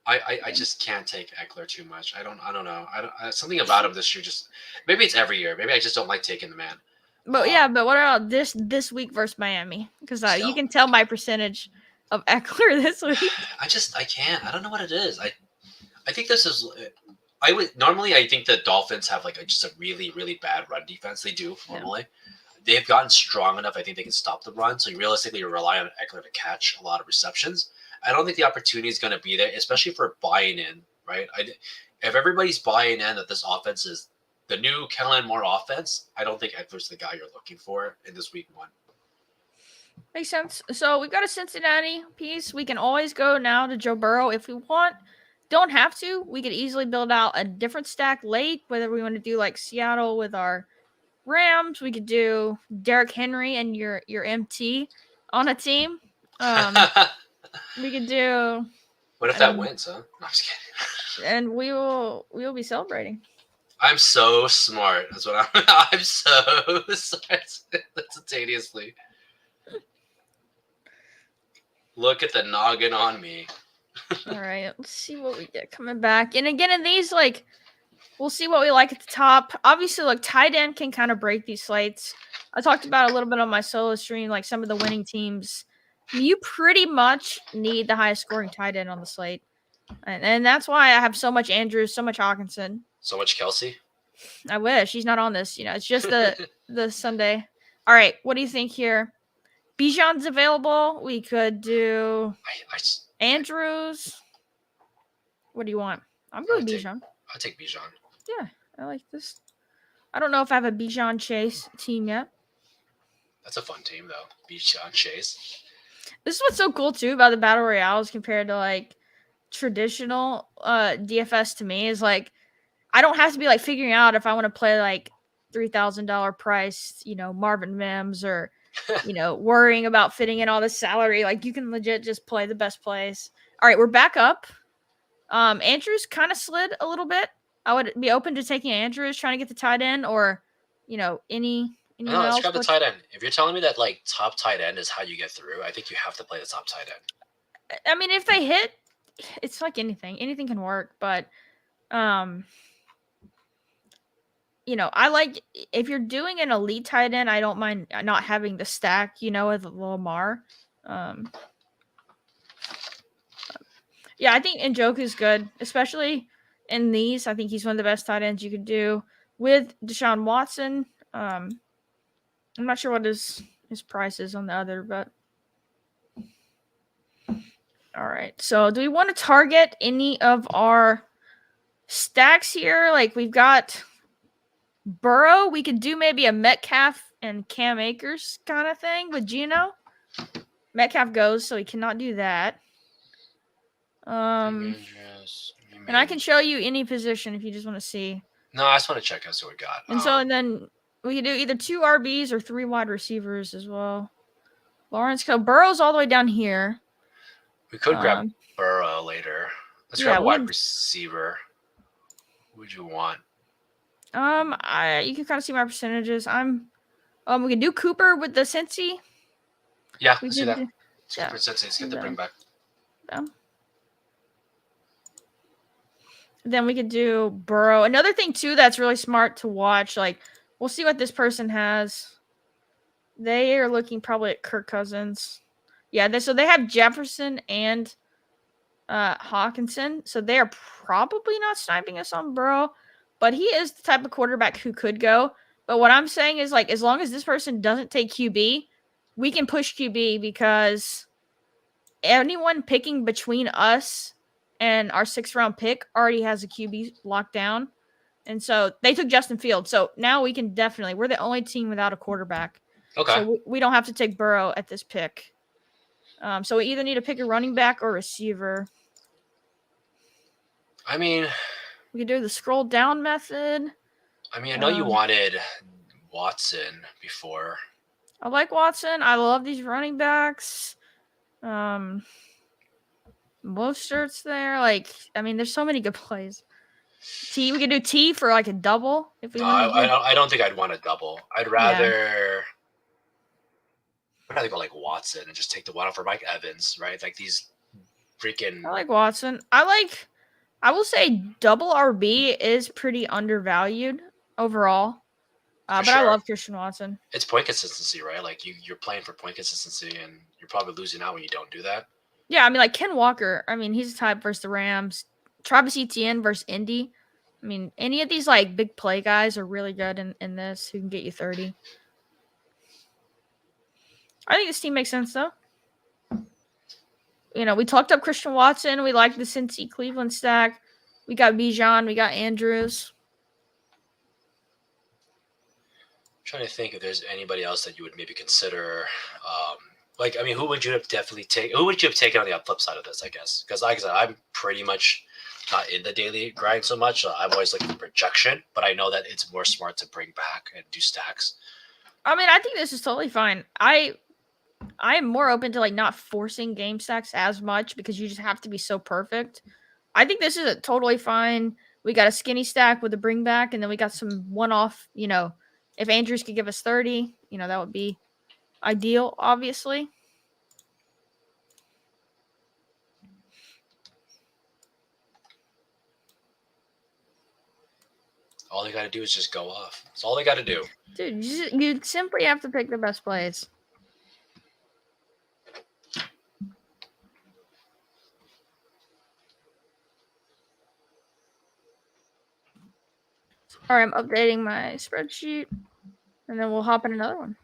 I just can't take Eckler too much. I don't know. Something about him this year just, maybe it's every year. Maybe I just don't like taking the man. But but what about this week versus Miami? Because you can tell my percentage of Eckler this week. I can't. I don't know what it is. I think this is. I think the Dolphins have just a really, really bad run defense. They do normally. Yeah. They've gotten strong enough. I think they can stop the run. So you realistically rely on Eckler to catch a lot of receptions. I don't think the opportunity is going to be there, especially for buying in, right? If everybody's buying in that this offense is the new Kellen Moore offense, I don't think Eckler's the guy you're looking for in this week 1. Makes sense. So we've got a Cincinnati piece. We can always go now to Joe Burrow if we want. Don't have to. We could easily build out a different stack late, whether we want to do like Seattle with our Rams. We could do Derrick Henry and your MT on a team. We could do. What if that wins, huh? No, I'm just kidding. And we will be celebrating. I'm so smart. That's what I'm so smart instantaneously. Look at the noggin on me. All right, let's see what we get coming back. And again, in these, we'll see what we like at the top. Obviously, tight end can kind of break these slates. I talked about a little bit on my solo stream, some of the winning teams. You pretty much need the highest scoring tight end on the slate. And that's why I have so much Andrews, so much Hawkinson. So much Kelsey? I wish. He's not on this. It's just the Sunday. All right, what do you think here? Bijan's available. We could do Andrews. What do you want? I'm going with Bijan. I'll take Bijan. Yeah, I like this. I don't know if I have a Bijan Chase team yet. That's a fun team, though. Bijan Chase. This is what's so cool, too, about the Battle Royales compared to, traditional DFS to me is, I don't have to be, figuring out if I want to play, $3,000 price, Marvin Mims or, worrying about fitting in all this salary. You can legit just play the best plays. All right, we're back up. Andrews kind of slid a little bit. I would be open to taking Andrews, trying to get the tight end, or, anyone else. Let's grab the tight end. If you're telling me that, top tight end is how you get through, I think you have to play the top tight end. I mean, if they hit, it's like anything. Anything can work, but, I like if you're doing an elite tight end, I don't mind not having the stack, with Lamar. Yeah, I think Njoku's good, especially in these. I think he's one of the best tight ends you could do with Deshaun Watson. I'm not sure what his price is on the other, but all right. So do we want to target any of our stacks here? We've got Burrow. We could do maybe a Metcalf and Cam Akers kind of thing with Geno. Metcalf goes, so he cannot do that. And I can show you any position if you just want to see. No, I just want to check out what we got. And then we could do either 2 RBs or 3 wide receivers as well. Lawrence Burrow's all the way down here. We could grab Burrow later. Let's grab a wide receiver. Who would you want? You can kind of see my percentages. We can do Cooper with the Cincy. Yeah, let's do that. Let's Cooper Cincy. Let's get the bring back. Yeah. Then we could do Burrow. Another thing too that's really smart to watch. Like, we'll see what this person has. They are looking probably at Kirk Cousins. Yeah, so they have Jefferson and Hawkinson. So they are probably not sniping us on Burrow, but he is the type of quarterback who could go. But what I'm saying is, like, as long as this person doesn't take QB, we can push QB because anyone picking between us and our 6th round pick already has a QB locked down. And so they took Justin Fields. So now we can definitely, we're the only team without a quarterback. Okay. So we don't have to take Burrow at this pick. So we either need to pick a running back or receiver. I mean, we could do the scroll down method. I mean, I know you wanted Watson before. I like Watson. I love these running backs. Mostert's there. Like, I mean, there's so many good plays. T, we could do T for like a double if we want. I don't think I'd want a double. I'd rather go like Watson and just take the one off for Mike Evans, right? Like these freaking. I like Watson. I will say double RB is pretty undervalued overall. But sure. I love Christian Watson. It's point consistency, right? Like you're playing for point consistency, and you're probably losing out when you don't do that. Yeah, I mean, like Ken Walker. I mean, he's a type versus the Rams. Travis Etienne versus Indy. I mean, any of these like big play guys are really good in this who can get you 30. I think this team makes sense though. You know, we talked up Christian Watson. We like the Cincy Cleveland stack. We got Bijan. We got Andrews. I'm trying to think if there's anybody else that you would maybe consider. Like, I mean, who would you have definitely taken? Who would you have taken on the flip side of this? I guess because, like I said, I'm pretty much not in the daily grind so much. I'm always looking for projection, but I know that it's more smart to bring back and do stacks. I mean, I think this is totally fine. I am more open to like not forcing game stacks as much because you just have to be so perfect. I think this is totally fine. We got a skinny stack with a bring back, and then we got some one-off, you know, if Andrews could give us 30, you know, that would be ideal, obviously. All they got to do is just go off. That's all they got to do. Dude, you simply have to pick the best plays. All right, I'm updating my spreadsheet, and then we'll hop in another one.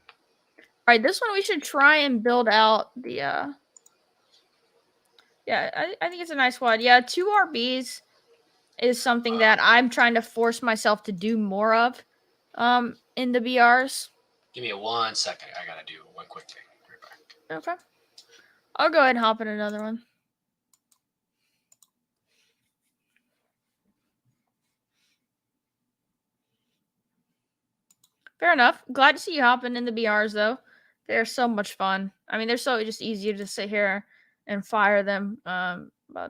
All right, this one we should try and build out the. Yeah, I think it's a nice one. Yeah, 2 RBs is something that I'm trying to force myself to do more of, in the BRs. Give me 1 second. I gotta do one quick thing. Right back. Okay. I'll go ahead and hop in another one. Fair enough. Glad to see you hopping in the BRs, though. They're so much fun. I mean, they're so just easier to sit here and fire them. But I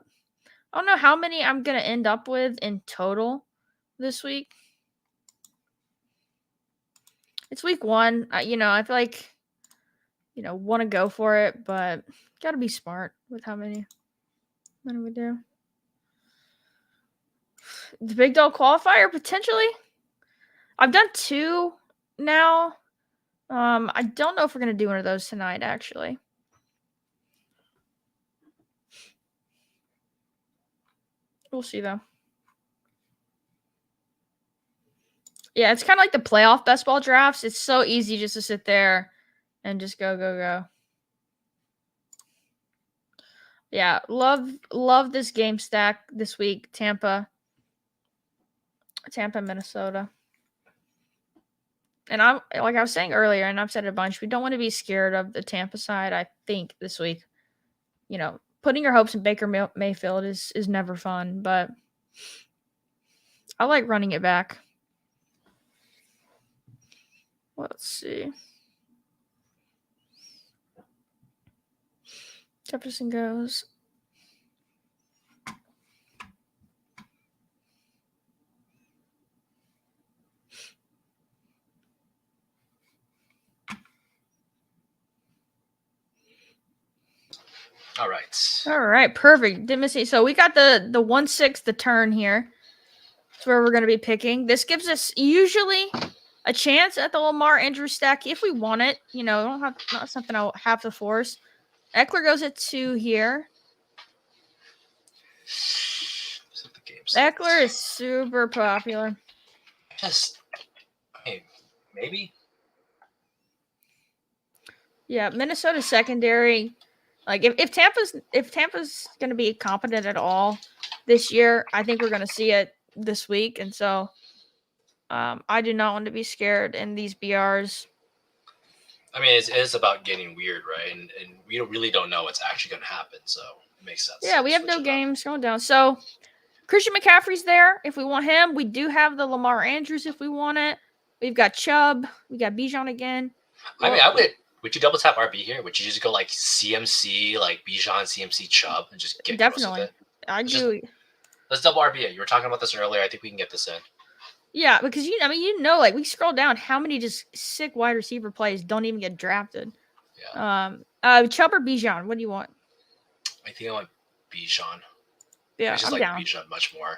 don't know how many I'm going to end up with in total this week. It's week 1. You know, I feel like, you know, want to go for it, but got to be smart with how many. What do we do? The big dog qualifier, potentially. I've done 2 now. I don't know if we're going to do one of those tonight, actually. We'll see, though. Yeah, it's kind of like the playoff best ball drafts. It's so easy just to sit there and just go. Yeah, love this game stack this week. Tampa, Minnesota. And I'm like I was saying earlier, and I've said it a bunch, we don't want to be scared of the Tampa side, I think, this week. You know, putting your hopes in Baker Mayfield is never fun, but I like running it back. Let's see. Jefferson goes. All right. All right, perfect. Didn't miss it. So we got the 1/6 the turn here. That's where we're going to be picking. This gives us usually a chance at the Lamar Andrews stack if we want it. You know, don't have not something I'll have to force. Eckler goes at 2 here. Eckler is super popular. Just, hey, maybe. Yeah, Minnesota secondary. Like if Tampa's going to be competent at all this year, I think we're going to see it this week, and so I do not want to be scared in these BRs. I mean, it is about getting weird, right? And we really don't know what's actually going to happen, so it makes sense. Yeah, we have no games going down. So Christian McCaffrey's there if we want him. We do have the Lamar Andrews if we want it. We've got Chubb. We got Bijan again. I mean, I would you double tap RB here? Would you just go like CMC, like Bijan, CMC, Chubb, and just get definitely. Gross with it? I do. Let's double RB it. You were talking about this earlier. I think we can get this in. Yeah, because like we scroll down, how many just sick wide receiver plays don't even get drafted. Yeah. Chubb or Bijan, what do you want? I think I want Bijan. Yeah, I just like down. Bijan much more.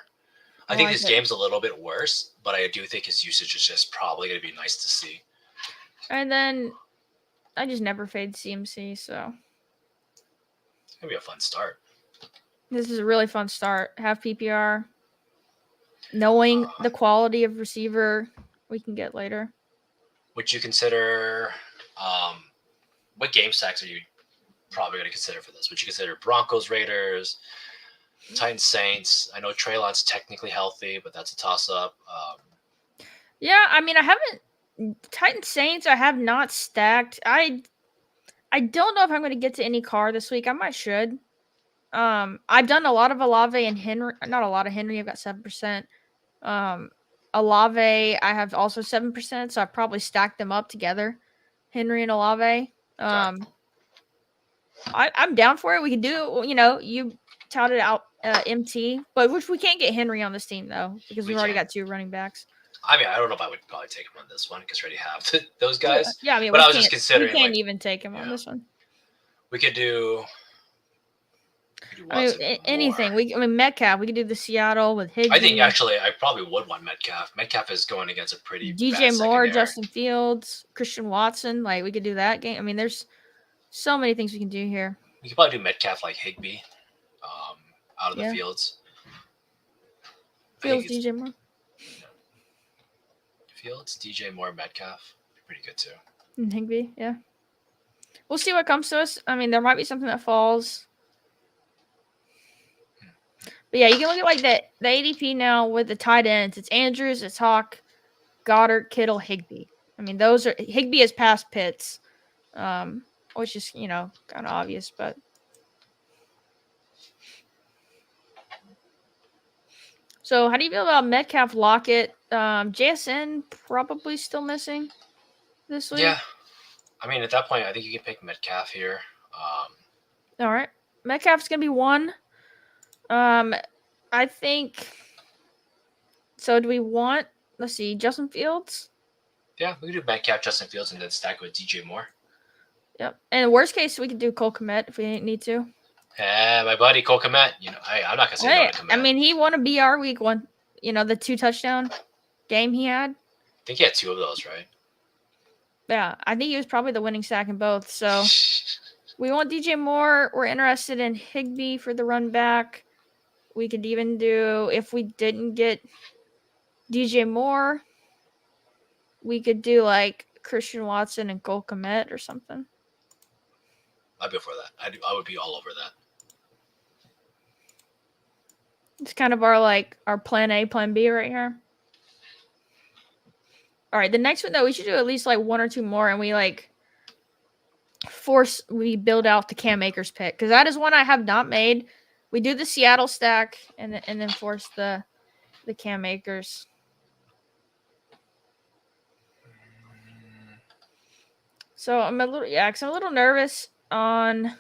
I think this game's a little bit worse, but I do think his usage is just probably going to be nice to see. And then I just never fade CMC, so it's going to be a fun start. This is a really fun start. Have PPR. Knowing the quality of receiver we can get later. Would you consider what game stacks are you probably going to consider for this? Would you consider Broncos, Raiders, Titans, Saints? I know Treylon's technically healthy, but that's a toss-up. Yeah, I mean, I haven't Titans, Saints. I have not stacked. I don't know if I'm going to get to any car this week. I might should. I've done a lot of Olave and Henry. Not a lot of Henry. I've got 7%. Olave, I have also 7%. So I probably stacked them up together. Henry and Olave. I'm down for it. We can do. You touted out MT, but which we can't get Henry on this team though because we've already got 2 running backs. I mean, I don't know if I would probably take him on this one because we already have those guys. Yeah, I mean, but I was just considering. We can't even take him on this one. We could do. Anything. Metcalf. We could do the Seattle with Higbee. I think actually, I probably would want Metcalf. Metcalf is going against a pretty DJ Moore, Justin Fields, Christian Watson. Like we could do that game. I mean, there's so many things we can do here. We could probably do Metcalf like Higbee, out of the Fields. Fields, DJ Moore. Fields, DJ Moore, Metcalf. Pretty good too. And Higbee, yeah. We'll see what comes to us. I mean, there might be something that falls. But yeah, you can look at like the ADP now with the tight ends. It's Andrews, it's Hawk, Goddard, Kittle, Higbee. I mean, those are Higbee is past Pitts, which is kind of obvious, but so how do you feel about Metcalf, Lockett, JSN probably still missing this week? Yeah, I mean at that point, I think you can pick Metcalf here. All right, Metcalf's gonna be 1. I think. So do we want? Let's see, Justin Fields. Yeah, we could do Metcalf, Justin Fields, and then stack with DJ Moore. Yep, and worst case, we could do Cole Kmet if we need to. Yeah, my buddy Cole Kmet. I'm not gonna say no to Kmet. I mean, he won a BR week 1. The 2 touchdown game he had. I think he had 2 of those, right? Yeah, I think he was probably the winning sack in both. So we want DJ Moore. We're interested in Higbee for the run back. We could even do, if we didn't get DJ Moore, we could do like Christian Watson and Cole Kmet or something. I'd be for that. I would be all over that. It's kind of our plan A, plan B right here. All right, the next one though, we should do at least like 1 or 2 more, and we we build out the Cam Akers pick because that is one I have not made. We do the Seattle stack and then force the Cam Akers. So I'm a little, yeah, because I'm a little nervous on.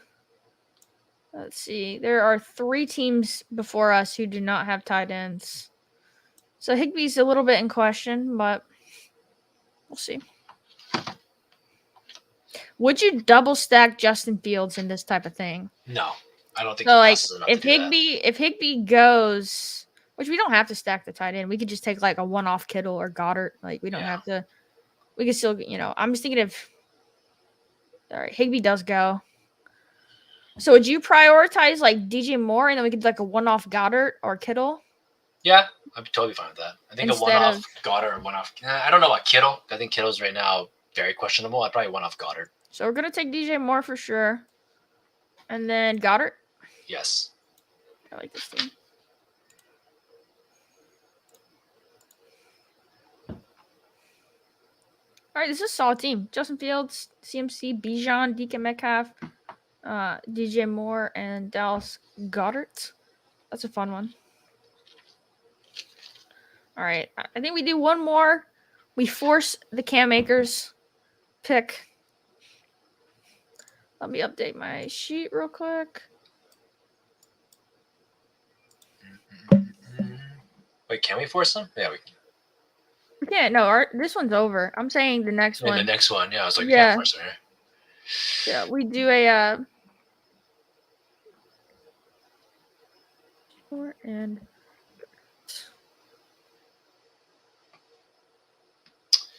Let's see. There are 3 teams before us who do not have tight ends. So Higbee's a little bit in question, but we'll see. Would you double stack Justin Fields in this type of thing? No, I don't think So he like passes enough to do that. If Higbee goes, which we don't have to stack the tight end, we could just take like a one-off Kittle or Goddard. Like we don't Yeah. have to. We can still, I'm just thinking if. All right, Higbee does go. So would you prioritize like DJ Moore and then we could do like a one-off Goddard or Kittle Yeah, I'm totally fine with that. I think a instead one-off of? Goddard or one-off. I don't know about Kittle. I think Kittle's right now very questionable. I'd probably one-off Goddard. So we're gonna take DJ Moore for sure, and then Goddard. Yes. I like this team. All right, this is a solid team. Justin Fields, CMC, Bijan, DK Metcalf, DJ Moore, and Dallas Goddard. That's a fun one. All right, I think we do one more. We force the Cam Akers pick. Let me update my sheet real quick. Wait, can we force them? Yeah, we can. Yeah, no, this one's over. I'm saying the next one. The next one, yeah, I was like, Yeah. we can't force them here. Yeah, we do a and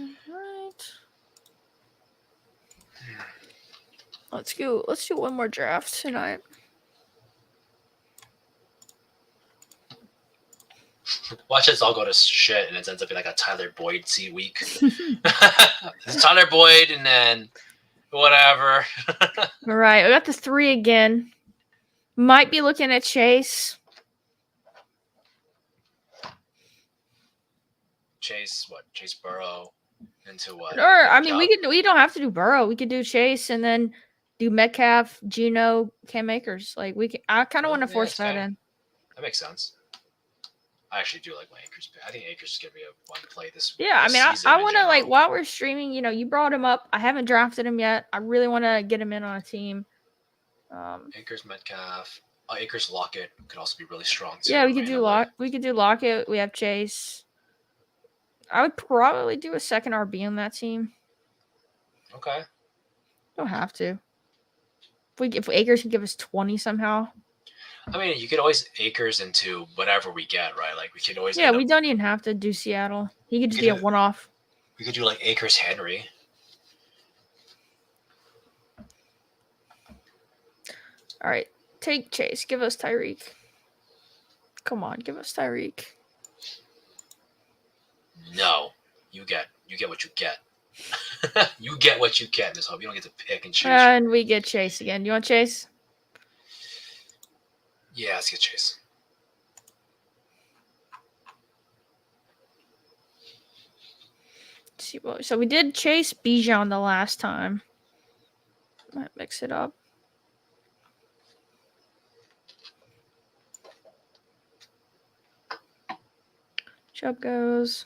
all right. Let's go. Let's do one more draft tonight. Watch us all go to shit, and it ends up being like a Tyler Boyd week. It's Tyler Boyd, and then whatever. All right, we got the 3 again. Might be looking at Chase. Chase Burrow into what? Or I mean, we don't have to do Burrow. We could do Chase and then do Metcalf, Geno, Cam Akers. Like I kind of want to force that in. That makes sense. I actually do like my Akers pick. I think Akers is gonna be a one play this. Yeah, this I mean, I want to like while we're streaming. You brought him up. I haven't drafted him yet. I really want to get him in on a team. Akers, Metcalf, Akers, Lockett could also be really strong too. Yeah, we could do Lockett. We have Chase. I would probably do a second RB on that team. Okay. Don't have to. If Akers can give us 20 somehow. I mean, you could always Akers into whatever we get, right? Like we could always. Yeah, we don't even have to do Seattle. He could just be a one-off. We could do like Akers, Henry. All right, take Chase. Give us Tyreek. Come on, give us Tyreek. No, you get what you get. You get what you get, Miss Hope. You don't get to pick and choose. And we get Chase again. You want Chase? Yeah, let's get Chase. Let's see what. So we did Chase Bijan the last time. Might mix it up. Chubb goes.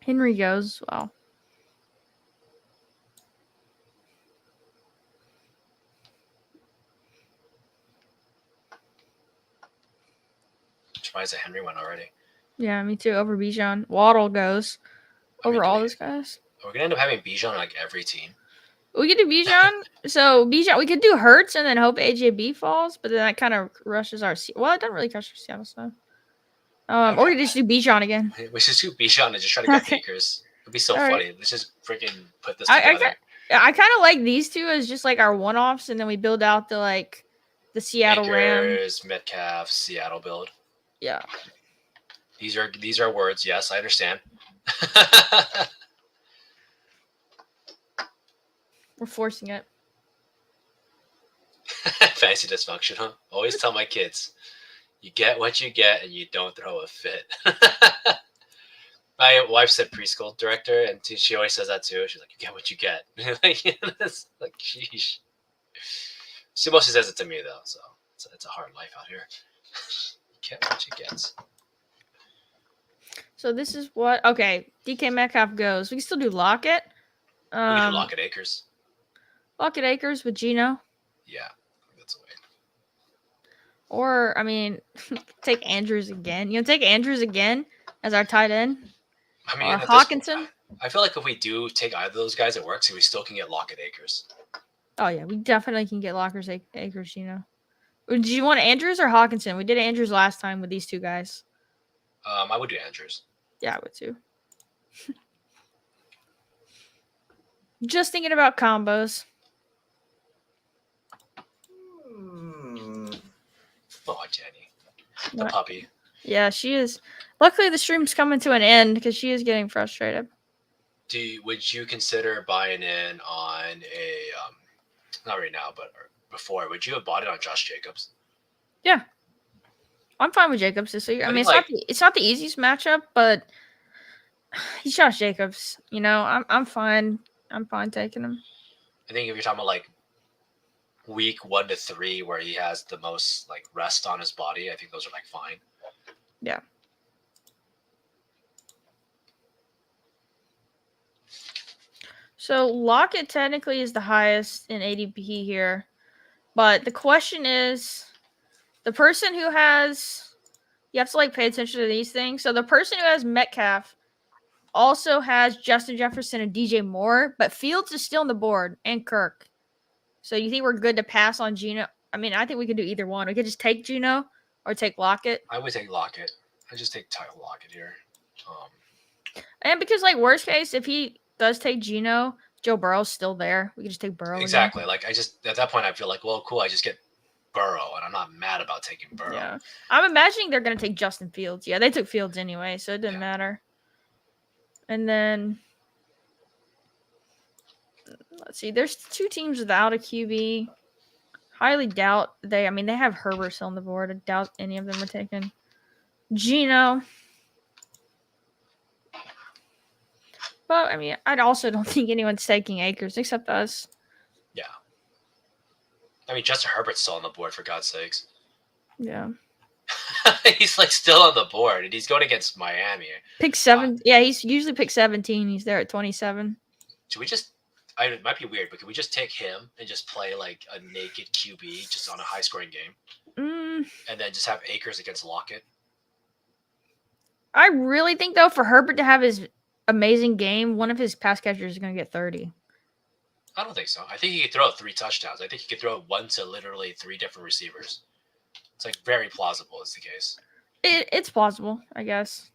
Henry goes. Wow. Surprised that Henry went already. Yeah, me too. Over Bijan. Waddle goes. Over all these guys. We're gonna end up having Bijan on like every team. We could do Bijan. So Bijan, we could do Hurts and then hope AJB falls, but then that kind of rushes our. Well, it doesn't really crush our Seattle stuff. Or we just do Bijan again. We should do Bijan and just try to get Akers. It'd be so funny. Right. Let's just freaking put this together. I kind of like these two as just like our one-offs, and then we build out the Seattle Akers, Metcalf, Seattle build. Yeah. These are words. Yes, I understand. We're forcing it. Fancy dysfunction, huh? Always tell my kids, you get what you get and you don't throw a fit. My wife said preschool director, and she always says that too. She's like, you get what you get. It's like, sheesh. She mostly says it to me, though, so it's a hard life out here. Get what you get. So this is what. Okay, DK Metcalf goes. We can still do Lockett. We can do Lockett Acres. Lockett Acres with Geno. Yeah, that's a way. Or I mean, take Andrews again. You know, take Andrews again as our tight end. I mean, Or at Hawkinson. I feel like if we do take either of those guys, it works. And we still can get Lockett Acres. Oh yeah, we definitely can get Acres. You know. Do you want Andrews or Hawkinson? We did Andrews last time with these two guys. I would do Andrews. Yeah, I would too. Just thinking about combos. Oh, Jenny. The puppy. Yeah, she is. Luckily, the stream's coming to an end because she is getting frustrated. Would you consider buying in on a, not right now, but before, would you have bought it on Josh Jacobs? Yeah. I'm fine with Jacobs this year. I mean, it's not the easiest matchup, but he's Josh Jacobs. You know, I'm fine. I'm fine taking him. I think if you're talking about like week 1 to 3 where he has the most like rest on his body, I think those are like fine. Yeah. So Lockett technically is the highest in ADP here, but the question is, the person who has, you have to like pay attention to these things. So the person who has Metcalf also has Justin Jefferson and DJ Moore, but Fields is still on the board and Kirk. So you think we're good to pass on Geno? I mean, I think we could do either one. We could just take Geno or take Lockett. I would take Lockett. I just take Tyler Lockett here. And because like worst case, if he does take Geno, Joe Burrow's still there. We could just take Burrow. Exactly. Again. Like I just at that point I feel like, well, cool. I just get Burrow, and I'm not mad about taking Burrow. Yeah, I'm imagining they're gonna take Justin Fields. Yeah, they took Fields anyway, so it didn't matter. And then let's see. There's 2 teams without a QB. Highly doubt they. I mean, they have Herbert still on the board. I doubt any of them are taken. Geno. But I mean, I also don't think anyone's taking Akers except us. Yeah. I mean, Justin Herbert's still on the board, for God's sakes. Yeah. He's like still on the board, and he's going against Miami. Pick 7. Yeah, he's usually pick 17. He's there at 27. Should we just? It might be weird, but can we just take him and just play like a naked QB just on a high-scoring game, and then just have Akers against Lockett? I really think though, for Herbert to have his amazing game, one of his pass catchers is going to get 30. I don't think so. I think he could throw 3 touchdowns. I think he could throw 1 to literally 3 different receivers. It's like very plausible. Is the case. It's plausible, I guess.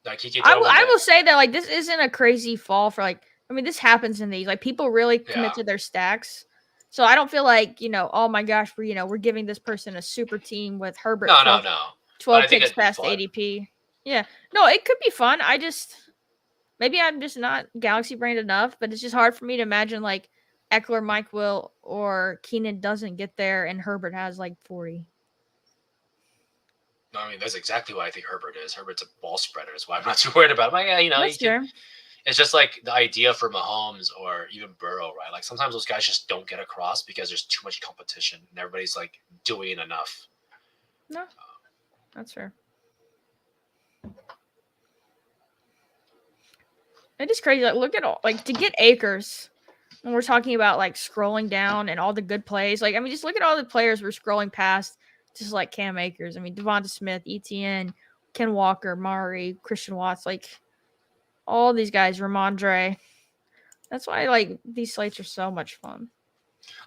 Like he could. I will say that like this isn't a crazy fall for like. I mean, this happens in these. Like people really commit to their stacks, so I don't feel like oh my gosh, we're giving this person a super team with Herbert. No. 12 picks past ADP. Yeah, no, it could be fun. Maybe I'm just not galaxy brained enough, but it's just hard for me to imagine like Eckler, Mike Will, or Keenan doesn't get there and Herbert has like 40. No, I mean that's exactly what I think Herbert is. Herbert's a ball spreader, is why I'm not too worried about him. Like, it's just like the idea for Mahomes or even Burrow, right? Like sometimes those guys just don't get across because there's too much competition and everybody's like doing enough. No, that's fair. It is crazy. Like, look at all to get Akers. When we're talking about like scrolling down and all the good plays, like I mean, just look at all the players we're scrolling past. Just like Cam Akers. I mean, Devonta Smith, ETN, Ken Walker, Mari, Christian Watts, like all these guys, Ramondre. That's why like these slates are so much fun.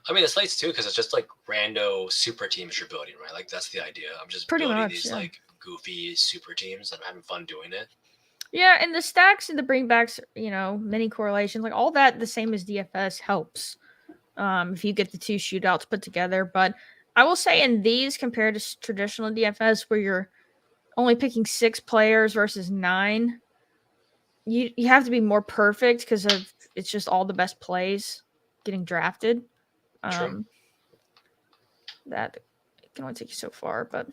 I mean, the slates too, because it's just like rando super teams you're building, right? Like that's the idea. I'm just building these like goofy super teams and I'm having fun doing it. Yeah, and the stacks and the bringbacks, many correlations, like all that, the same as DFS helps. If you get the 2 shootouts put together, but I will say in these compared to traditional DFS where you're only picking 6 players versus 9, you have to be more perfect because of it's just all the best plays getting drafted. True. That can only take you so far, but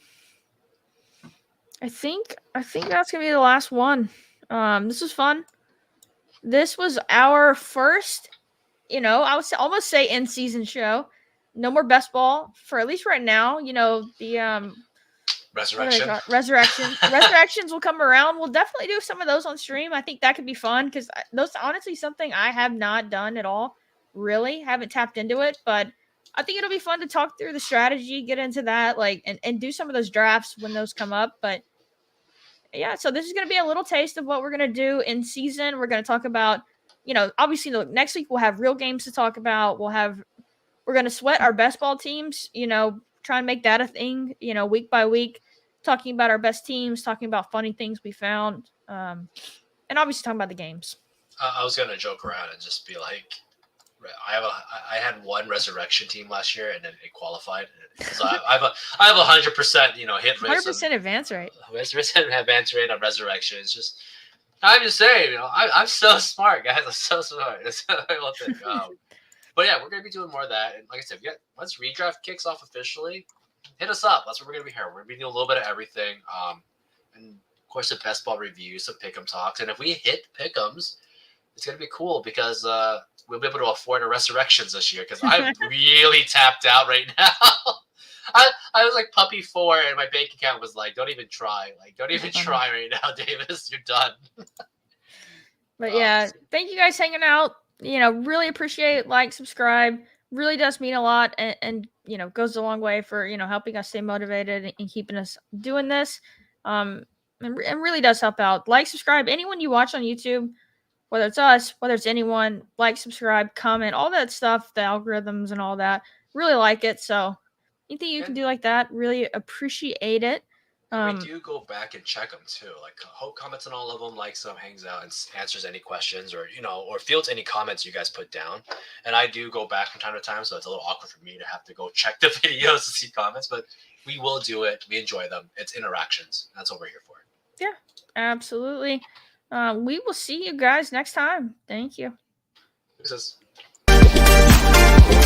I think that's gonna be the last one. This was fun. This was our first, I would almost say in-season show. No more best ball for at least right now. The Resurrection. Resurrections will come around. We'll definitely do some of those on stream. I think that could be fun because those honestly something I have not done at all. Really haven't tapped into it, but I think it'll be fun to talk through the strategy, get into that, like and do some of those drafts when those come up. But yeah, so this is going to be a little taste of what we're going to do in season. We're going to talk about, obviously next week we'll have real games to talk about. We're going to sweat our best ball teams, try and make that a thing, week by week, talking about our best teams, talking about funny things we found, and obviously talking about the games. I was gonna joke around and just be like, I had one resurrection team last year and then it qualified. So I have 100% hit rate, 100% advance rate. 100% advance rate on resurrection. It's just I'm just saying, I'm so smart, guys. I'm so smart. But yeah, we're gonna be doing more of that. And like I said, once redraft kicks off officially, hit us up. That's what we're gonna be here. We're gonna be doing a little bit of everything. And of course the best ball reviews, some pick'em talks. And if we hit pick'ems, it's gonna be cool because we'll be able to afford our resurrections this year because I'm really tapped out right now. I was like puppy 4 and my bank account was like, don't even try. Like, don't even try right now, Davis. You're done. But yeah, thank you guys hanging out. Really appreciate it. Subscribe. Really does mean a lot and goes a long way for, helping us stay motivated and keeping us doing this. And really does help out. Subscribe. Anyone you watch on YouTube, whether it's us, whether it's anyone, subscribe, comment, all that stuff, the algorithms and all that. Really like it. So anything you can do like that, really appreciate it. We do go back and check them too. Like Hope comments on all of them, likes them, hangs out, and answers any questions or or fields any comments you guys put down. And I do go back from time to time, so it's a little awkward for me to have to go check the videos to see comments. But we will do it. We enjoy them. It's interactions. That's what we're here for. Yeah, absolutely. We will see you guys next time. Thank you. This is